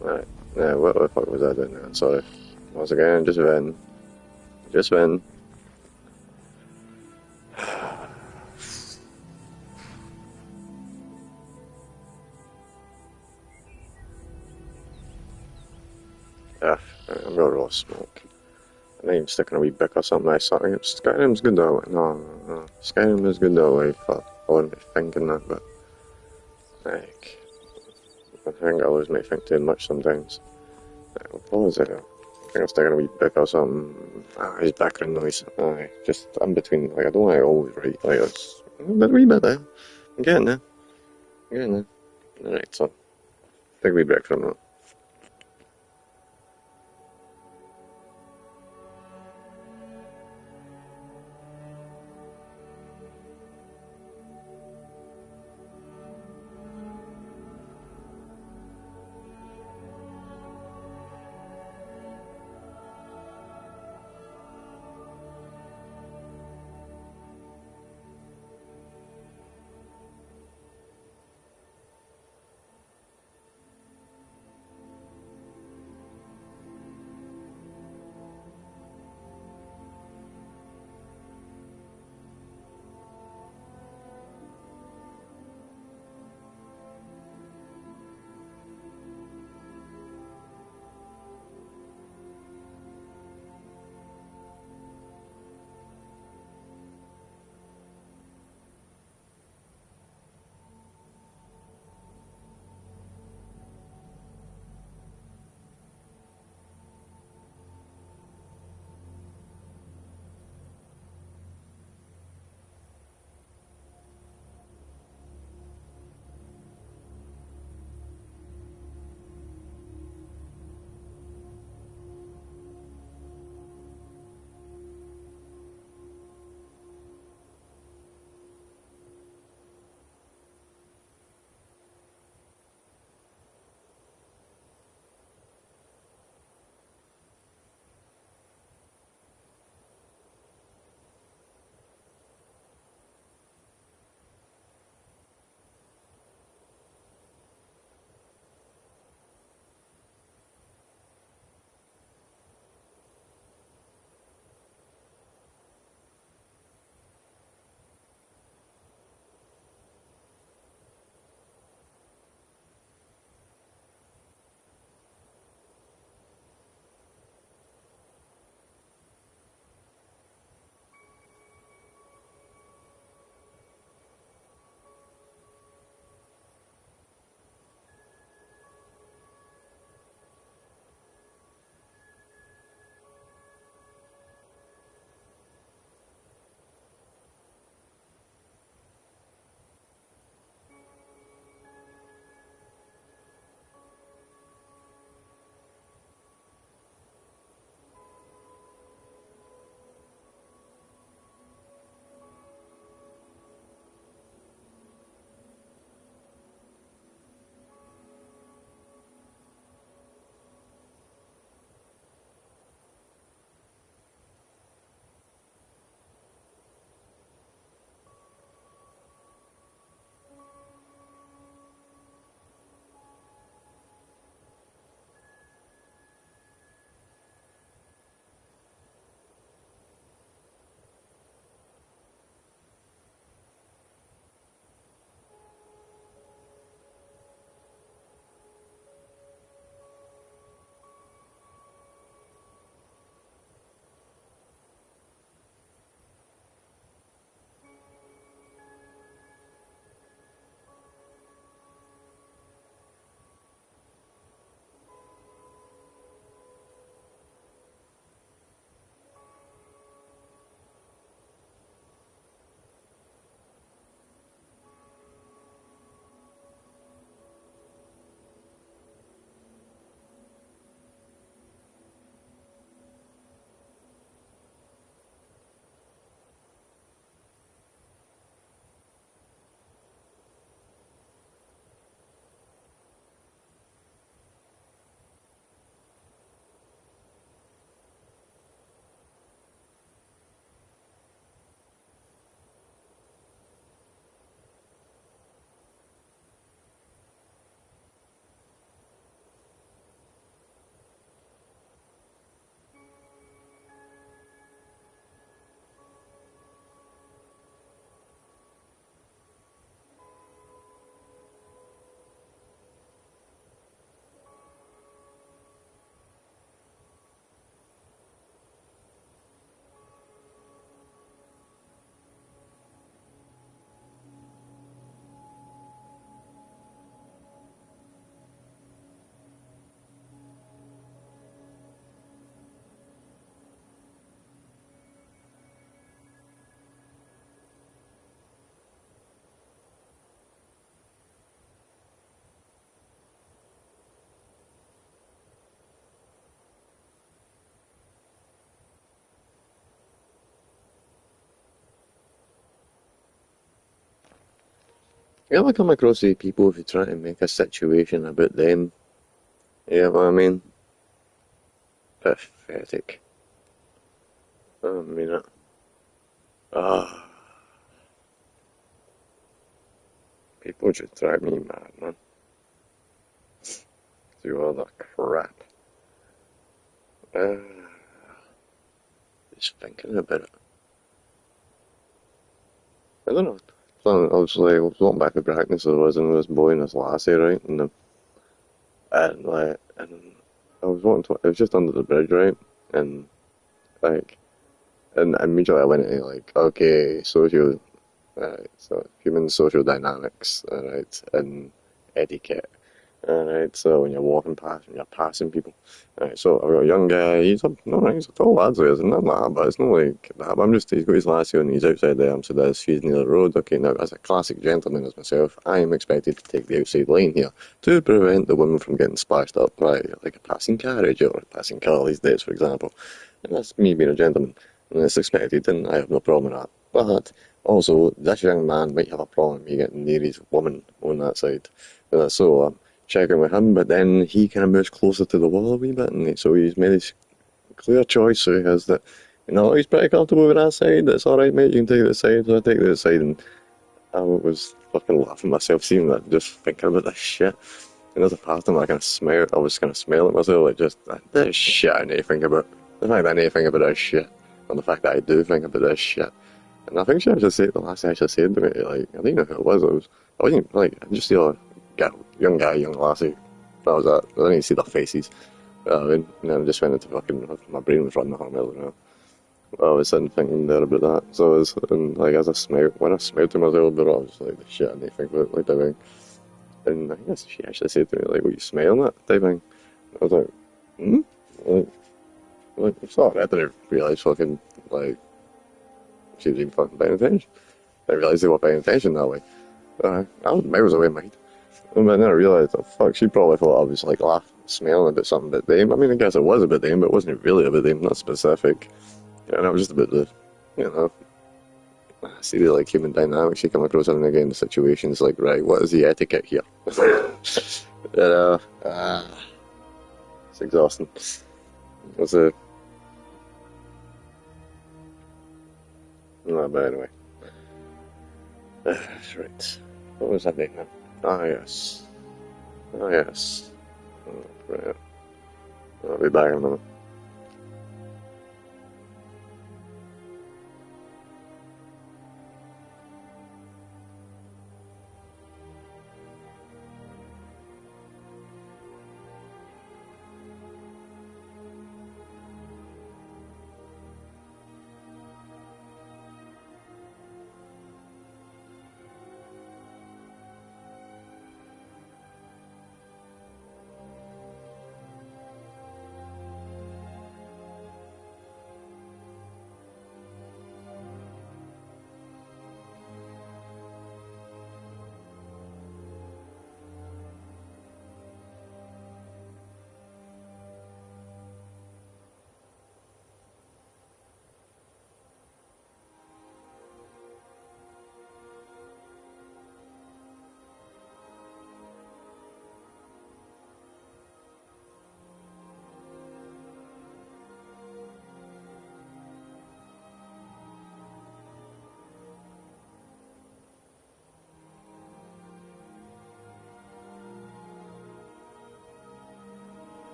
Right, yeah, what the fuck was I doing now? Sorry. Once again, just venting. Just venting. I'm gonna roll smoke. I think I'm sticking a wee bick or something like that. Skyrim's good though. No. Skyrim is good though, I wouldn't be thinking that, but like, I think I always may think too much sometimes. What was it? think I'll stick in a wee book or something. Ah, his background noise. Aye, just in between. Like, I don't want to always write. Like, it's a wee bit there. I'm getting there. I'm getting there. Alright, so, take a wee break from that. You ever come across these people who try to make a situation about them? You know what I mean? Pathetic. I don't mean it. Ah, people just drive me mad, man. Do all that crap. Just thinking about it. I don't know. So I was walking back to practice, I was in this boy and this lassie, right? And I was it was just under the bridge, right? And like, and immediately I went into like, okay, so human social dynamics, alright, and etiquette. Alright, so when you're walking past, when you're passing people. Alright, so I've got a young guy, he's a tall lad, so it's not that, but it's not like that. But he's got his lassie and he's outside there, so she's near the road. Okay, now, as a classic gentleman as myself, I am expected to take the outside lane here to prevent the woman from getting splashed up by, like, a passing carriage or a passing car these days, for example. And that's me being a gentleman, and it's expected, and I have no problem with that. But also, this young man might have a problem with me getting near his woman on that side. So checking with him, but then he kind of moves closer to the wall a wee bit, and so he's made his clear choice. So he has that, he's pretty comfortable with that side. It's all right, mate. You can take this side. So I take this side, and I was fucking laughing myself seeing that, just thinking about this shit. And as a part of me, I was kind of smiling at myself, like just this shit I need to think about. The fact that I need to think about this shit, and the fact that I do think about this shit. And I think she actually said, the last thing she said to me, like, I didn't know who it was. I wasn't, like, I just see a young guy, young lassie. That was that. I didn't even see their faces. And then I just went into fucking, my brain was running a mile an hour. I was sitting thinking there about that. So I was, and like, when I smiled to myself about it, I was like, the shit I need to think about, like, type thing. And I guess she actually said to me, like, were you smiling at, type thing. I was like, hmm? Sorry, I didn't realise fucking, like, she was even fucking paying attention. I realised they were paying attention that way. I was miles away, mate. And then I realised, oh fuck, she probably thought I was like laughing, smiling about something about them. I mean, I guess it was about them, but it wasn't really about them, not specific. And it was just about the, you know, see the like human dynamics you come across every now and again in situations like, right, what is the etiquette here? you know, it's exhausting. It's a, no, but anyway. That's right. What was that name now? Ah, yes. Oh, yes. Oh, right. I'll be back in a minute.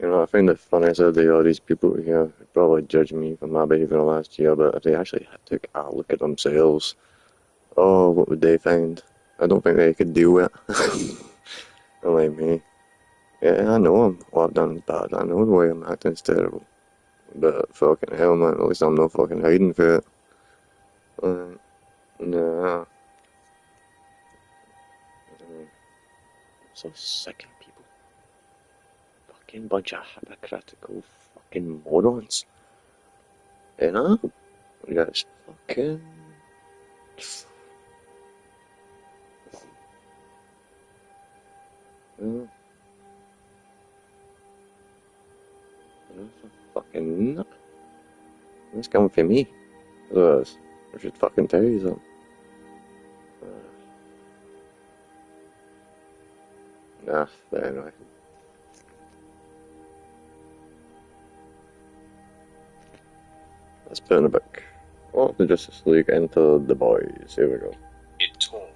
You know, I find it funny as all these people here probably judge me for my behaviour last year, but if they actually took a look at themselves, oh, what would they find? I don't think they could deal with it. Unlike me. Yeah, I know what I've done is bad. I know the way I'm acting is terrible. But fucking hell, man, at least I'm not fucking hiding for it. Nah. I'm so sick of people. Fucking bunch of hypocritical fucking morons. You know? You guys fucking... Yeah. Fucking nut. It's coming for me. Otherwise, I should fucking tell you something. Nah, but anyway. Let's put in a book. Oh, the Justice League enter the boys. Here we go. It tore,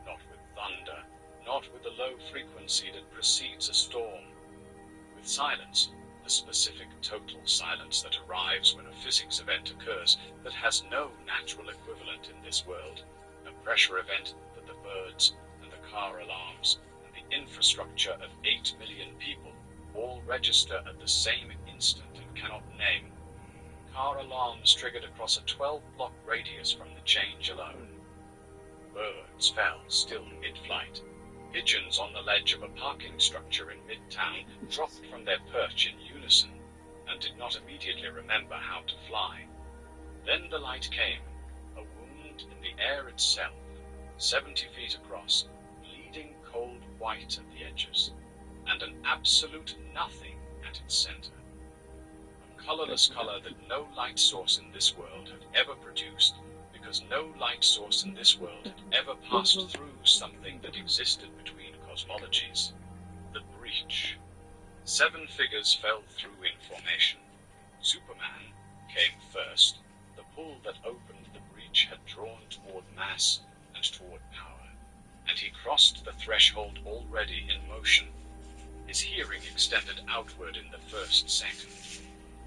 not with thunder, not with the low frequency that precedes a storm. With silence, the specific total silence that arrives when a physics event occurs that has no natural equivalent in this world. A pressure event that the birds and the car alarms and the infrastructure of 8 million people all register at the same instant and cannot name. Car alarms triggered across a 12-block radius from the change alone. Birds fell still mid-flight. Pigeons on the ledge of a parking structure in Midtown dropped from their perch in unison and did not immediately remember how to fly. Then the light came, a wound in the air itself, 70 feet across, bleeding cold white at the edges, and an absolute nothing at its center. A colorless color that no light source in this world had ever produced, because no light source in this world had ever passed through something that existed between cosmologies. The breach. 7 figures fell through in formation. Superman came first. The pull that opened the breach had drawn toward mass and toward power, and he crossed the threshold already in motion. His hearing extended outward in the first second.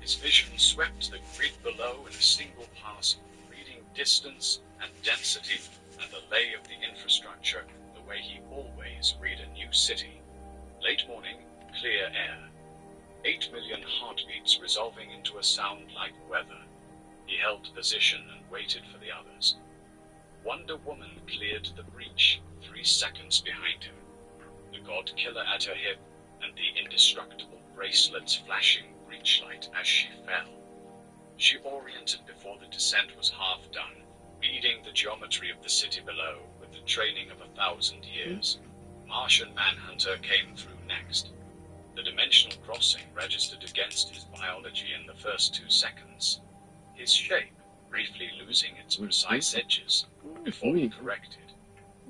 His vision swept the grid below in a single pass, reading distance and density and the lay of the infrastructure the way he always read a new city. Late morning, clear air. 8 million heartbeats resolving into a sound like weather. He held position and waited for the others. Wonder Woman cleared the breach, 3 seconds behind him. The God Killer at her hip and the indestructible bracelets flashing breach light as she fell. She oriented before the descent was half done, reading the geometry of the city below with the training of 1,000 years. Martian Manhunter came through next. The dimensional crossing registered against his biology in the first 2 seconds. His shape briefly losing its precise edges before he corrected,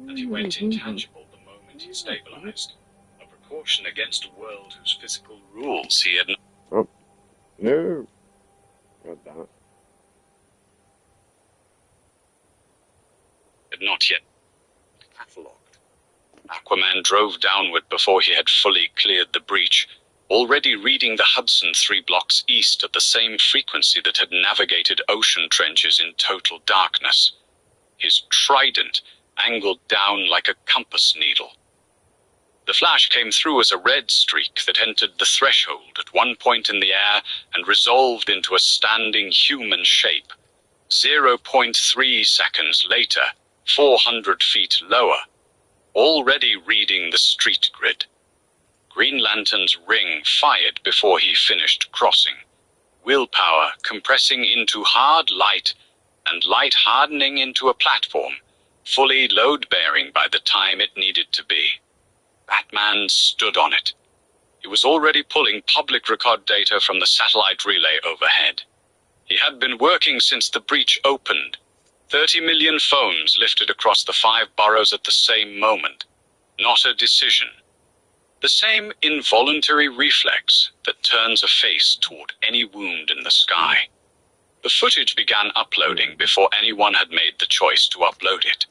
and he went intangible the moment he stabilized. A precaution against a world whose physical rules he had not... Oh, no. God damn it. Had not yet catalogued. Aquaman drove downward before he had fully cleared the breach, already reading the Hudson 3 blocks east at the same frequency that had navigated ocean trenches in total darkness. His trident angled down like a compass needle. The flash came through as a red streak that entered the threshold at one point in the air and resolved into a standing human shape. 0.3 seconds later, 400 feet lower, already reading the street grid. Green Lantern's ring fired before he finished crossing. Willpower compressing into hard light and light hardening into a platform, fully load-bearing by the time it needed to be. Batman stood on it. He was already pulling public record data from the satellite relay overhead. He had been working since the breach opened. 30 million phones lifted across the 5 boroughs at the same moment. Not a decision. The same involuntary reflex that turns a face toward any wound in the sky. The footage began uploading before anyone had made the choice to upload it.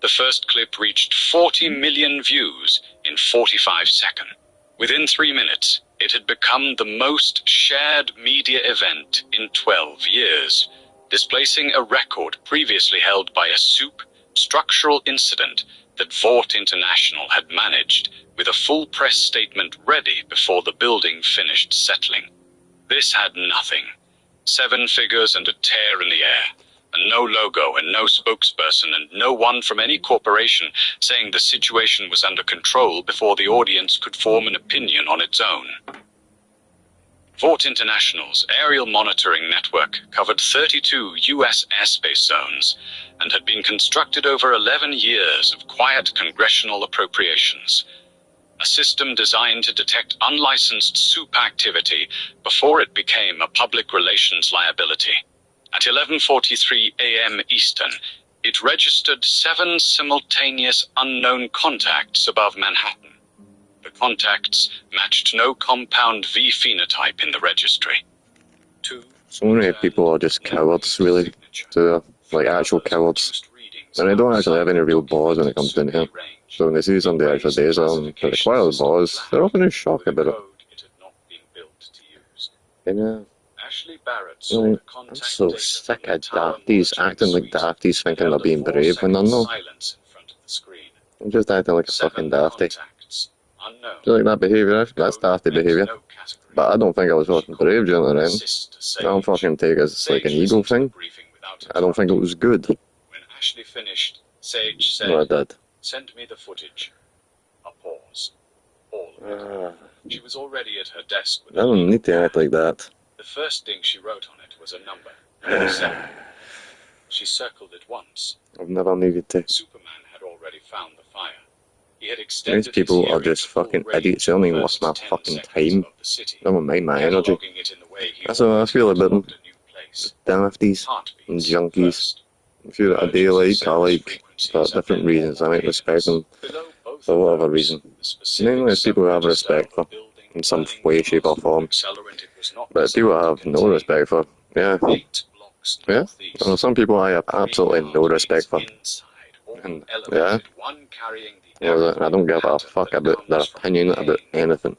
The first clip reached 40 million views in 45 seconds. Within 3 minutes, It had become the most shared media event in 12 years, displacing a record previously held by a soup structural incident that Vought International had managed, with a full press statement ready before the building finished settling. This had nothing. 7 figures and a tear in the air, and no logo and no spokesperson and no one from any corporation saying the situation was under control before the audience could form an opinion on its own. Vought International's aerial monitoring network covered 32 U.S. airspace zones and had been constructed over 11 years of quiet congressional appropriations. A system designed to detect unlicensed soup activity before it became a public relations liability. At 11:43 a.m. Eastern, it registered 7 simultaneous unknown contacts above Manhattan. The contacts matched no compound V phenotype in the registry. So many people are just cowards, really, like actual cowards. And they don't actually have any real balls when it comes down here. So when they see somebody actually does that require the balls, they're often in shock about it. And I'm so sick of dafties acting like dafties thinking they're being brave when they're not. I'm just acting like a fucking dafty. Just like that behaviour, that's dafty behaviour. But I don't think I was fucking brave during the end. I don't fucking take it as like an ego thing. I don't think it was good. When Ashley finished, Sage said, No, I did. "Send me the footage." A pause. All of it. She was already at her desk with I don't need to act like that. The first thing she wrote on it was a number, 7. She circled it once. I've never needed to. Superman had already found the fire. He had extended These people his are just fucking idiots. They don't even waste my fucking time. Never mind my energy. That's how I feel about them. Dafties and junkies. If you're a day like, I like, for different reasons. I might respect them for whatever reason. Mainly it's people who have respect for, in some way, shape or form. But people I have no respect for, yeah. Yeah, well, some people I have absolutely no respect for. And, yeah. Well, I don't give a fuck about their opinion about anything.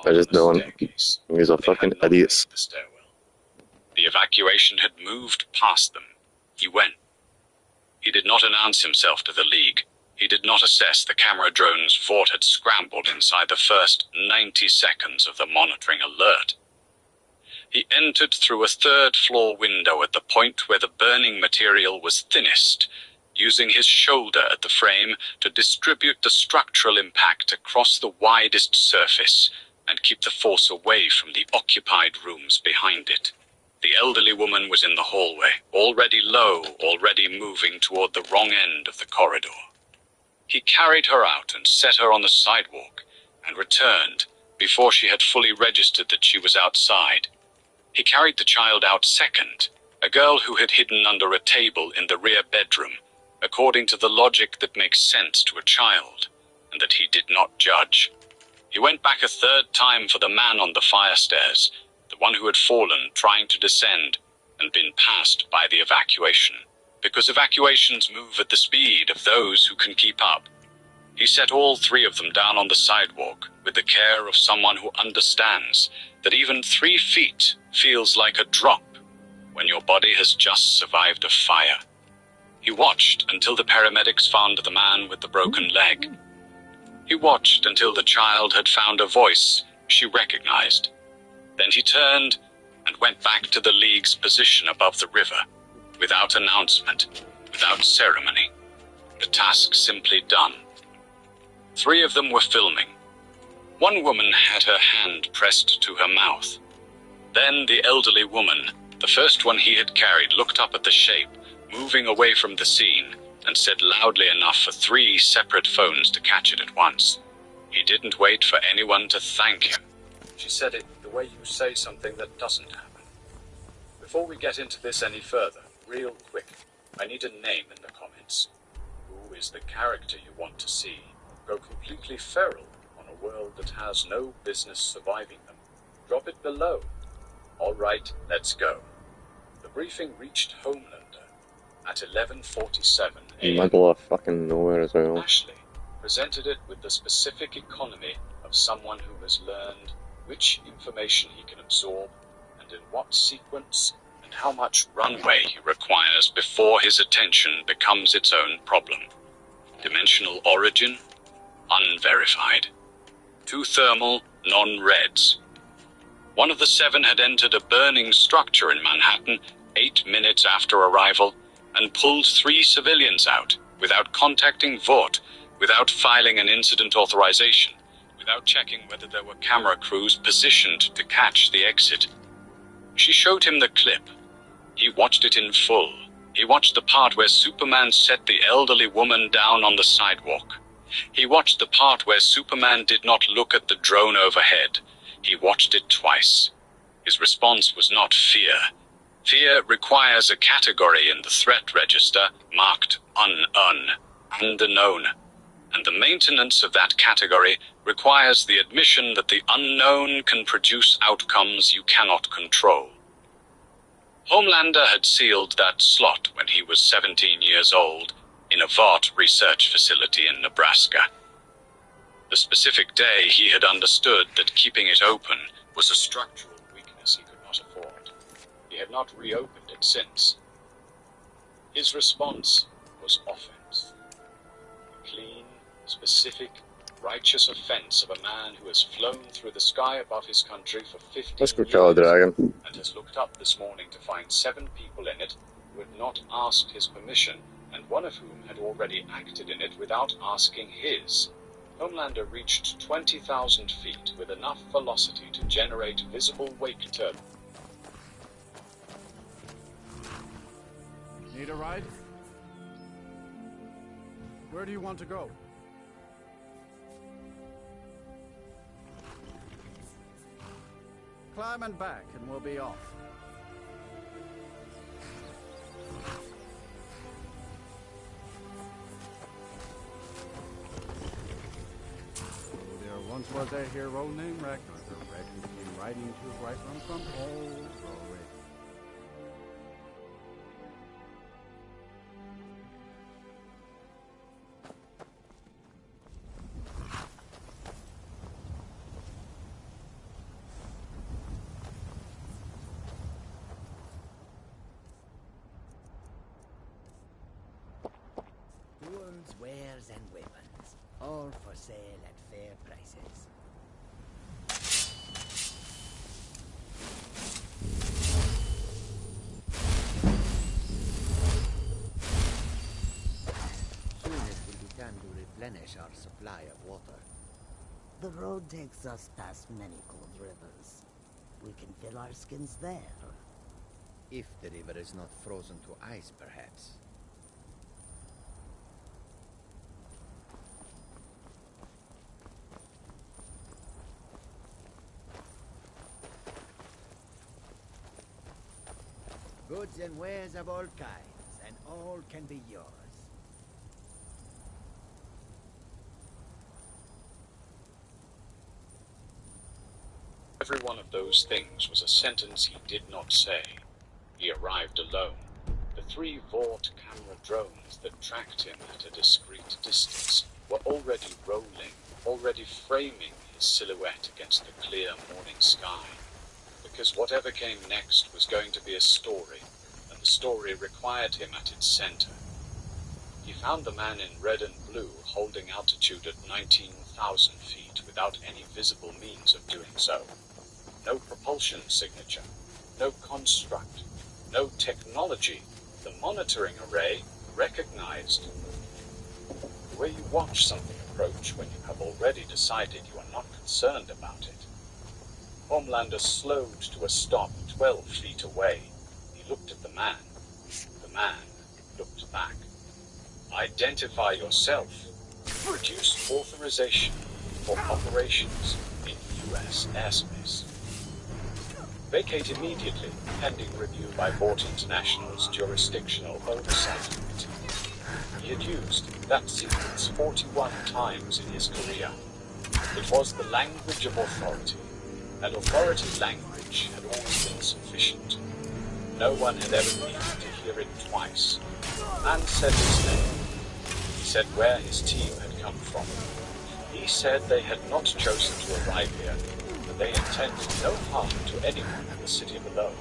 I just don't. These are fucking idiots. The evacuation had moved past them. He went. He did not announce himself to the League. He did not assess the camera drones Vought had scrambled inside the first 90 seconds of the monitoring alert. He entered through a 3rd-floor window at the point where the burning material was thinnest, using his shoulder at the frame to distribute the structural impact across the widest surface and keep the force away from the occupied rooms behind it. The elderly woman was in the hallway, already low, already moving toward the wrong end of the corridor. He carried her out and set her on the sidewalk, and returned before she had fully registered that she was outside. He carried the child out second, a girl who had hidden under a table in the rear bedroom, according to the logic that makes sense to a child, and that he did not judge. He went back a 3rd time for the man on the fire stairs, the one who had fallen trying to descend and been passed by the evacuation, because evacuations move at the speed of those who can keep up. He set all 3 of them down on the sidewalk with the care of someone who understands that even 3 feet feels like a drop when your body has just survived a fire. He watched until the paramedics found the man with the broken leg. He watched until the child had found a voice she recognized. Then he turned and went back to the League's position above the river, without announcement, without ceremony. The task simply done. 3 of them were filming. One woman had her hand pressed to her mouth. Then the elderly woman, the first one he had carried, looked up at the shape, moving away from the scene, and said loudly enough for 3 separate phones to catch it at once. He didn't wait for anyone to thank him. She said it the way you say something that doesn't happen. Before we get into this any further, real quick, I need a name in the comments. Who is the character you want to see go completely feral on a world that has no business surviving them? Drop it below. Alright, let's go. The briefing reached Homelander at 11:47 a.m. Middle of fucking nowhere as well. Ashley, presented it with the specific economy of someone who has learned which information he can absorb and in what sequence, and how much runway he requires before his attention becomes its own problem. Dimensional origin? Unverified. 2 thermal, non-reds. One of the 7 had entered a burning structure in Manhattan 8 minutes after arrival and pulled 3 civilians out without contacting Vought, without filing an incident authorization, without checking whether there were camera crews positioned to catch the exit. She showed him the clip. He watched it in full. He watched the part where Superman set the elderly woman down on the sidewalk. He watched the part where Superman did not look at the drone overhead. He watched it twice. His response was not fear. Fear requires a category in the threat register marked unknown. And the maintenance of that category requires the admission that the unknown can produce outcomes you cannot control. Homelander had sealed that slot when he was 17 years old in a Vought research facility in Nebraska. The specific day he had understood that keeping it open was a structural weakness he could not afford. He had not reopened it since. His response was offense. The clean, specific, righteous offense of a man who has flown through the sky above his country for 15 Let's go years kill a dragon. and has looked up this morning to find 7 people in it who had not asked his permission, and one of whom had already acted in it without asking his. Homelander reached 20,000 feet with enough velocity to generate visible wake turbulence. Need a ride? Where do you want to go? Climb and back and we'll be off. There once was a hero named Ragnar the Red who came riding to Iceland from old Norway. Tools, wares, and weapons, all for sale at fair prices. Soon it will be time to replenish our supply of water. The road takes us past many cold rivers. We can fill our skins there. If the river is not frozen to ice, perhaps. Goods and wares of all kinds, and all can be yours. Every one of those things was a sentence he did not say. He arrived alone. The 3 Vought camera drones that tracked him at a discreet distance were already rolling, already framing his silhouette against the clear morning sky. Because whatever came next was going to be a story, and the story required him at its center. He found the man in red and blue holding altitude at 19,000 feet without any visible means of doing so. No propulsion signature, no construct, no technology. The monitoring array recognized. The way you watch something approach when you have already decided you are not concerned about it. Homelander slowed to a stop 12 feet away. He looked at the man. The man looked back. Identify yourself. Produce authorization for operations in U.S. airspace. Vacate immediately, pending review by Vought International's Jurisdictional Oversight Committee. He had used that sequence 41 times in his career. It was the language of authority, and authority language had always been sufficient. No one had ever needed to hear it twice. The man said his name. He said where his team had come from. He said they had not chosen to arrive here, and they intended no harm to anyone in the city below.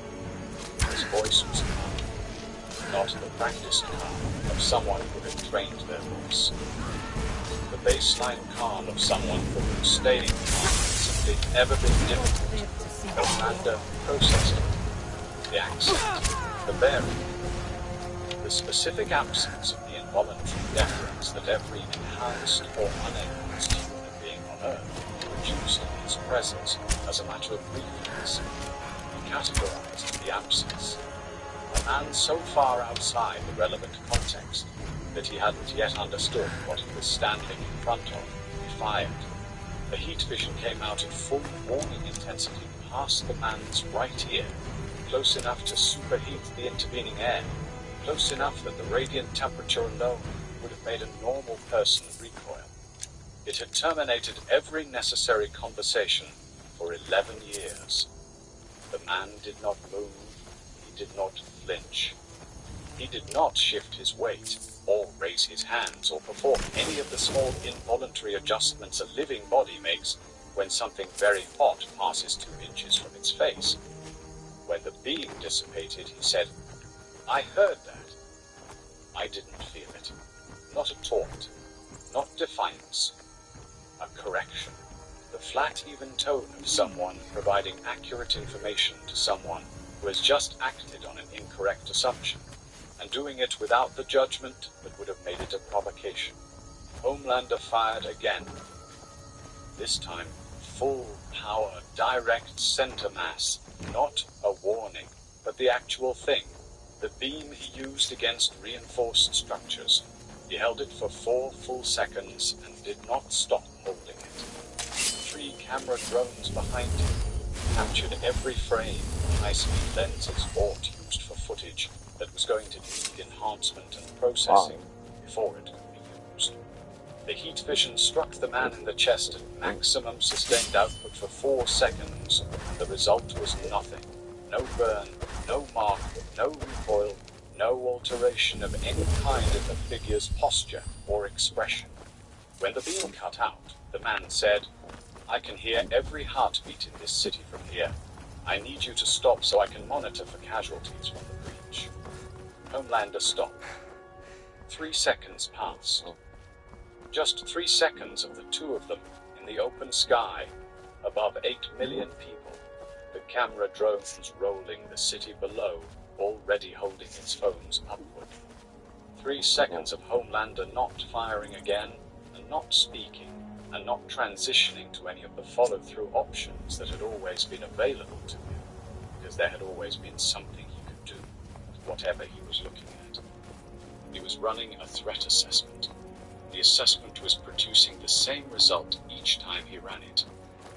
His voice was calm, not the practiced calm of someone who had trained their voice. The baseline calm of someone for whom staying calm had simply never been difficult. Homelander processed it. The accent, the bearing, the specific absence of the involuntary deference that every enhanced or unenhanced human being on Earth produced in his presence as a matter of reflex. He categorized the absence. A man so far outside the relevant context that he hadn't yet understood what he was standing in front of, defied. The heat vision came out at full warning intensity past the man's right ear, close enough to superheat the intervening air, close enough that the radiant temperature alone would have made a normal person recoil. It had terminated every necessary conversation for 11 years. The man did not move, he did not flinch. He did not shift his weight, or raise his hands, or perform any of the small involuntary adjustments a living body makes when something very hot passes 2 inches from its face. When the beam dissipated, he said, "I heard that." I didn't feel it. Not a taunt. Not defiance. A correction. The flat, even tone of someone providing accurate information to someone who has just acted on an incorrect assumption, and doing it without the judgment that would have made it a provocation. Homelander fired again. This time, full power, direct center mass. Not a warning, but the actual thing. The beam he used against reinforced structures. He held it for 4 full seconds and did not stop holding it. 3 camera drones behind him captured every frame of high-speed lenses Vought used for footage that was going to need enhancement and processing before it could be used. The heat vision struck the man in the chest at maximum sustained output for 4 seconds, and the result was nothing. No burn, no mark, no recoil, no alteration of any kind in the figure's posture or expression. When the beam cut out, the man said, "I can hear every heartbeat in this city from here. I need you to stop so I can monitor for casualties from the breach." Homelander stopped. 3 seconds passed. Just 3 seconds of the 2 of them in the open sky, above 8 million people. The camera drones rolling the city below, already holding its phones upward. 3 seconds of Homelander not firing again, and not speaking, and not transitioning to any of the follow-through options that had always been available to him, because there had always been something he could do with whatever he was looking at. He was running a threat assessment. The assessment was producing the same result each time he ran it.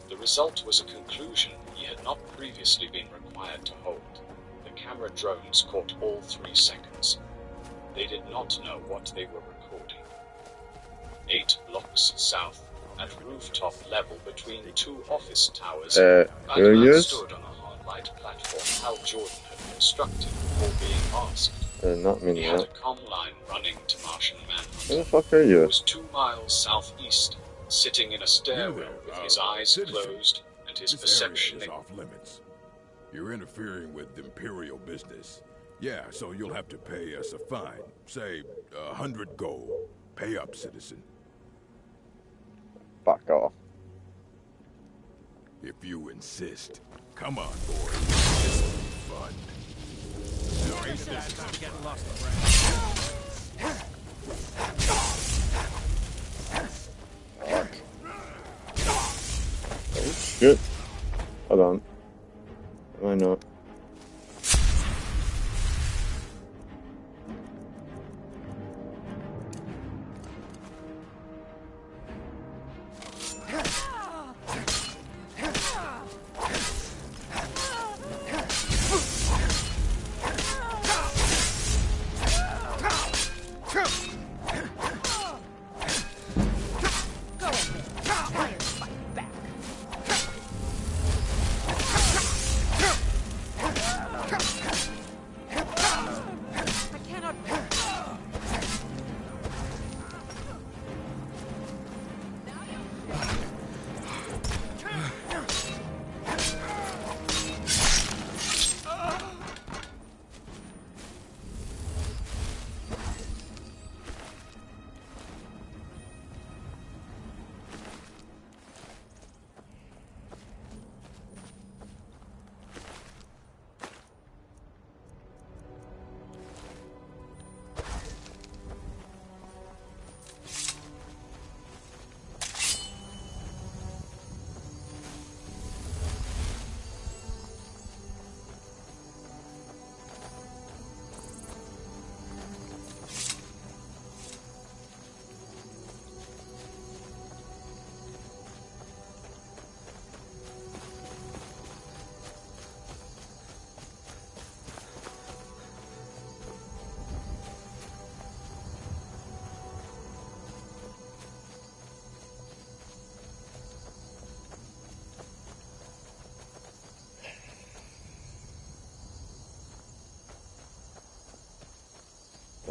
The result was a conclusion he had not previously been required to hold. The camera drones caught all 3 seconds. They did not know what they were recording. 8 blocks south, at rooftop level between 2 office towers, Batman stood on a hard-light platform Hal Jordan had constructed before being asked. Not me. He had a comm line running to Martian Manhunt. Where the fuck are you? He was 2 miles southeast, sitting in a stairwell with his eyes closed and his perception is off limits. You're interfering with Imperial business. Yeah, so you'll have to pay us a fine. Say, 100 gold. Pay up, citizen. Fuck off. If you insist. Come on, boy. This'll be fun. Oh shit. Hold on. Why not?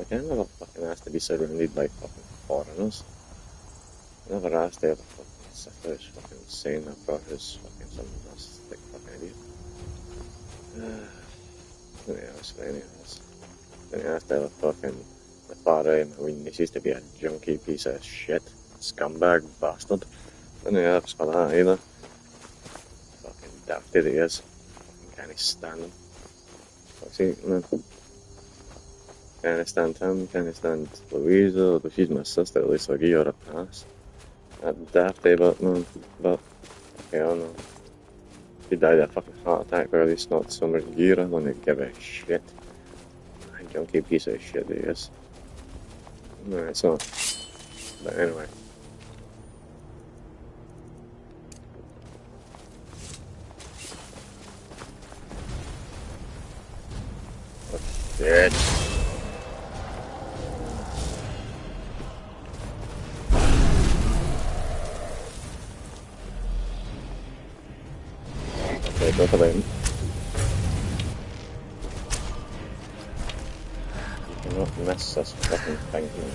Like, I never fucking asked to be surrounded by fucking foreigners. I never asked to ever fucking sit there as fucking saying I thought it was fucking some narcissistic fucking idiot. Anything else, anything else. Didn't ask to ever fucking the far eye of my weakness used to be a junky piece of shit. Scumbag bastard. Didn't ask for that either. Fucking dafty that he is. Fucking can't stand him. Fuck's sake, man. Can't stand him, can't stand Louisa, although she's my sister, at least I'll give her a pass. That dafty, but man, but, okay, I don't know. If he died of a fucking heart attack, or at least not so much gear, I wouldn't give a shit. A junky piece of shit that he is. No, it's not. But anyway. Oh, shit. Okay, go for them. You cannot miss this fucking thing, man.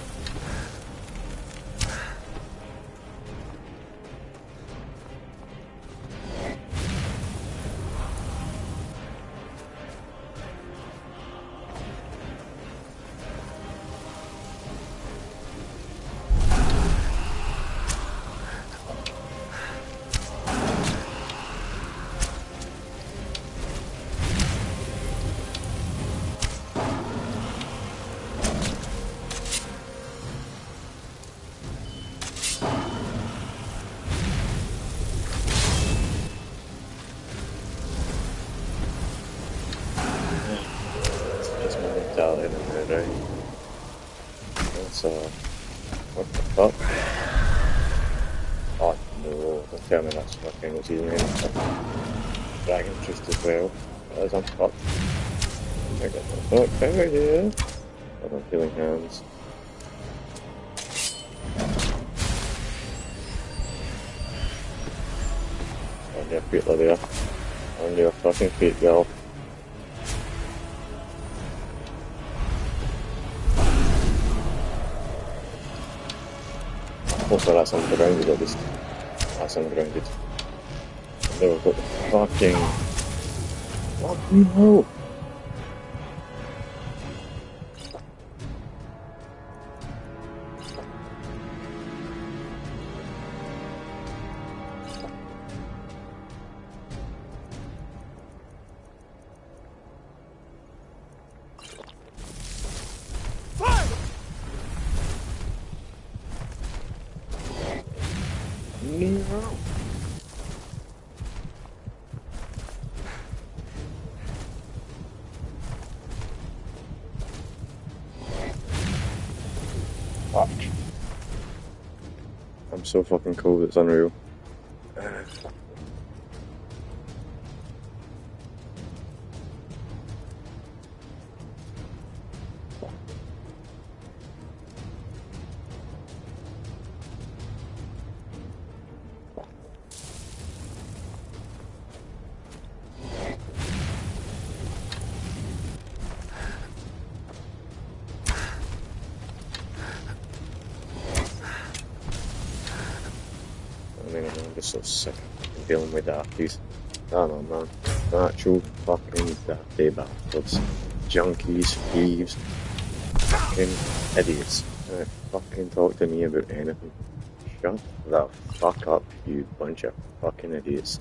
Right. That's what the fuck? Oh no, don't tell me that's fucking what's his name. Dragon Trist as well. That is, I'm fucked. I got the fuck out of here. Hold on, healing hands. On your feet, Lydia. On your fucking feet, girl. Hopefully that's undergrounded at least. That's undergrounded. And then we've got the fucking... Fuck me no! No. Fuck. I'm so fucking cold, it's unreal. I'm just so sick of dealing with dafties. I don't know, man. Actual fucking dafty bastards. Junkies, thieves, fucking idiots. Don't fucking talk to me about anything. Shut the fuck up, you bunch of fucking idiots.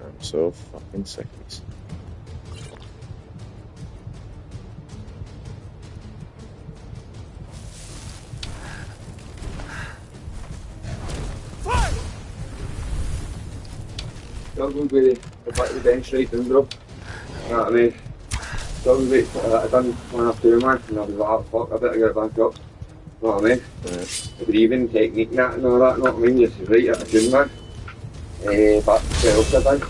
I'm so fucking sick of this. Struggling with the back of the bench right down, bro. You know what I mean? Struggling with it. I done one after two, man, and I was like, oh, fuck, I better get it back up. You know what I mean? Yeah. The breathing technique and that and all that, you know what I mean? Just right at a tune, man. But what else I done?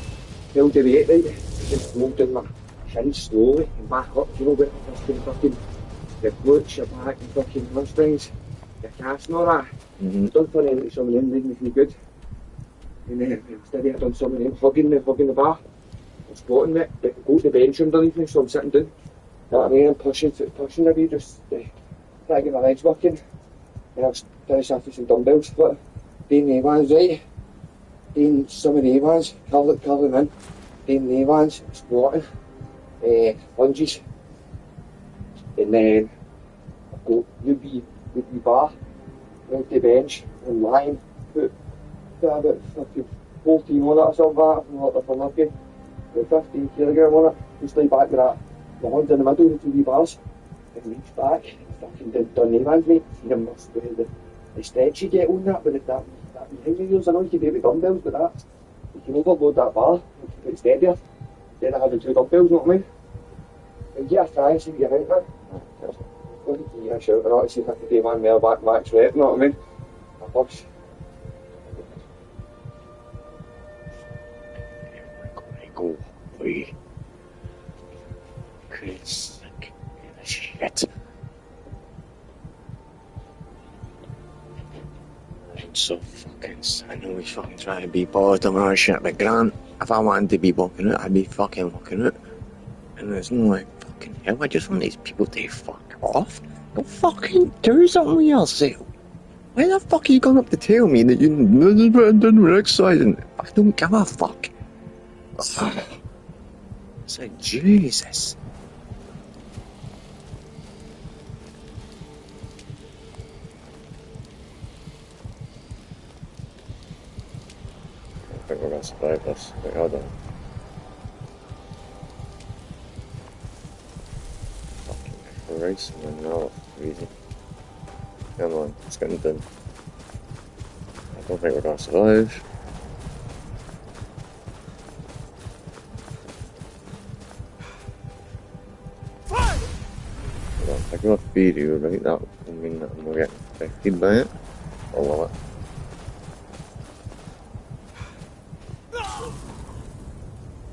Held the weight right, just moved in my shin slowly and back up, you know, where I just been fucking your glutes, your back, and fucking hamstrings, your calves and all that. Done for them, some of them made me feel good. And instead I done some of them hugging the bar, I'm squatting it, but go to the bench underneath me, so I'm sitting down. You know what I mean? I'm pushing a wee, just try to get my legs working. And I'll finish off with some dumbbells. But doing the A-ones, right? Doing some of the A-ones, curling in. Doing the A-ones, squatting, lunges. And then I've got UB bar, empty bench, and line. Put about 14 on it or something like that, if I'm lucky. Put 15 kilogram on it. Just lay back with that. My hand in the middle with the 2 bars. And reach back. Fucking done the hands, mate. See them, the stretch you get on that, but that behind the wheels, I know you can do it with dumbbells, but that, you can overload that bar, and keep it steadier. Instead of having 2 dumbbells, you know what I mean? And yeah, try and see what you think, man. I'll give you a shout or not to see if I can do one more back max rep, you know what I mean? I push. Go away. Chris, shit. I'm so fucking. I know he's fucking trying to be positive and all shit, but Grant, if I wanted to be walking out, I'd be fucking walking out. And there's no like, fucking hell, I just want these people to fuck off. Go fucking do something with yourself. Why the fuck are you going up to tell me that you didn't exercising? I don't give a fuck. It's like, Jesus. I think we're gonna survive this. Wait, hold on. Fucking Christ, man, no, easy. Come on, it's getting done. I don't think we're gonna survive. If I go off video, right, that will mean that I'm not getting affected by it. Or will it?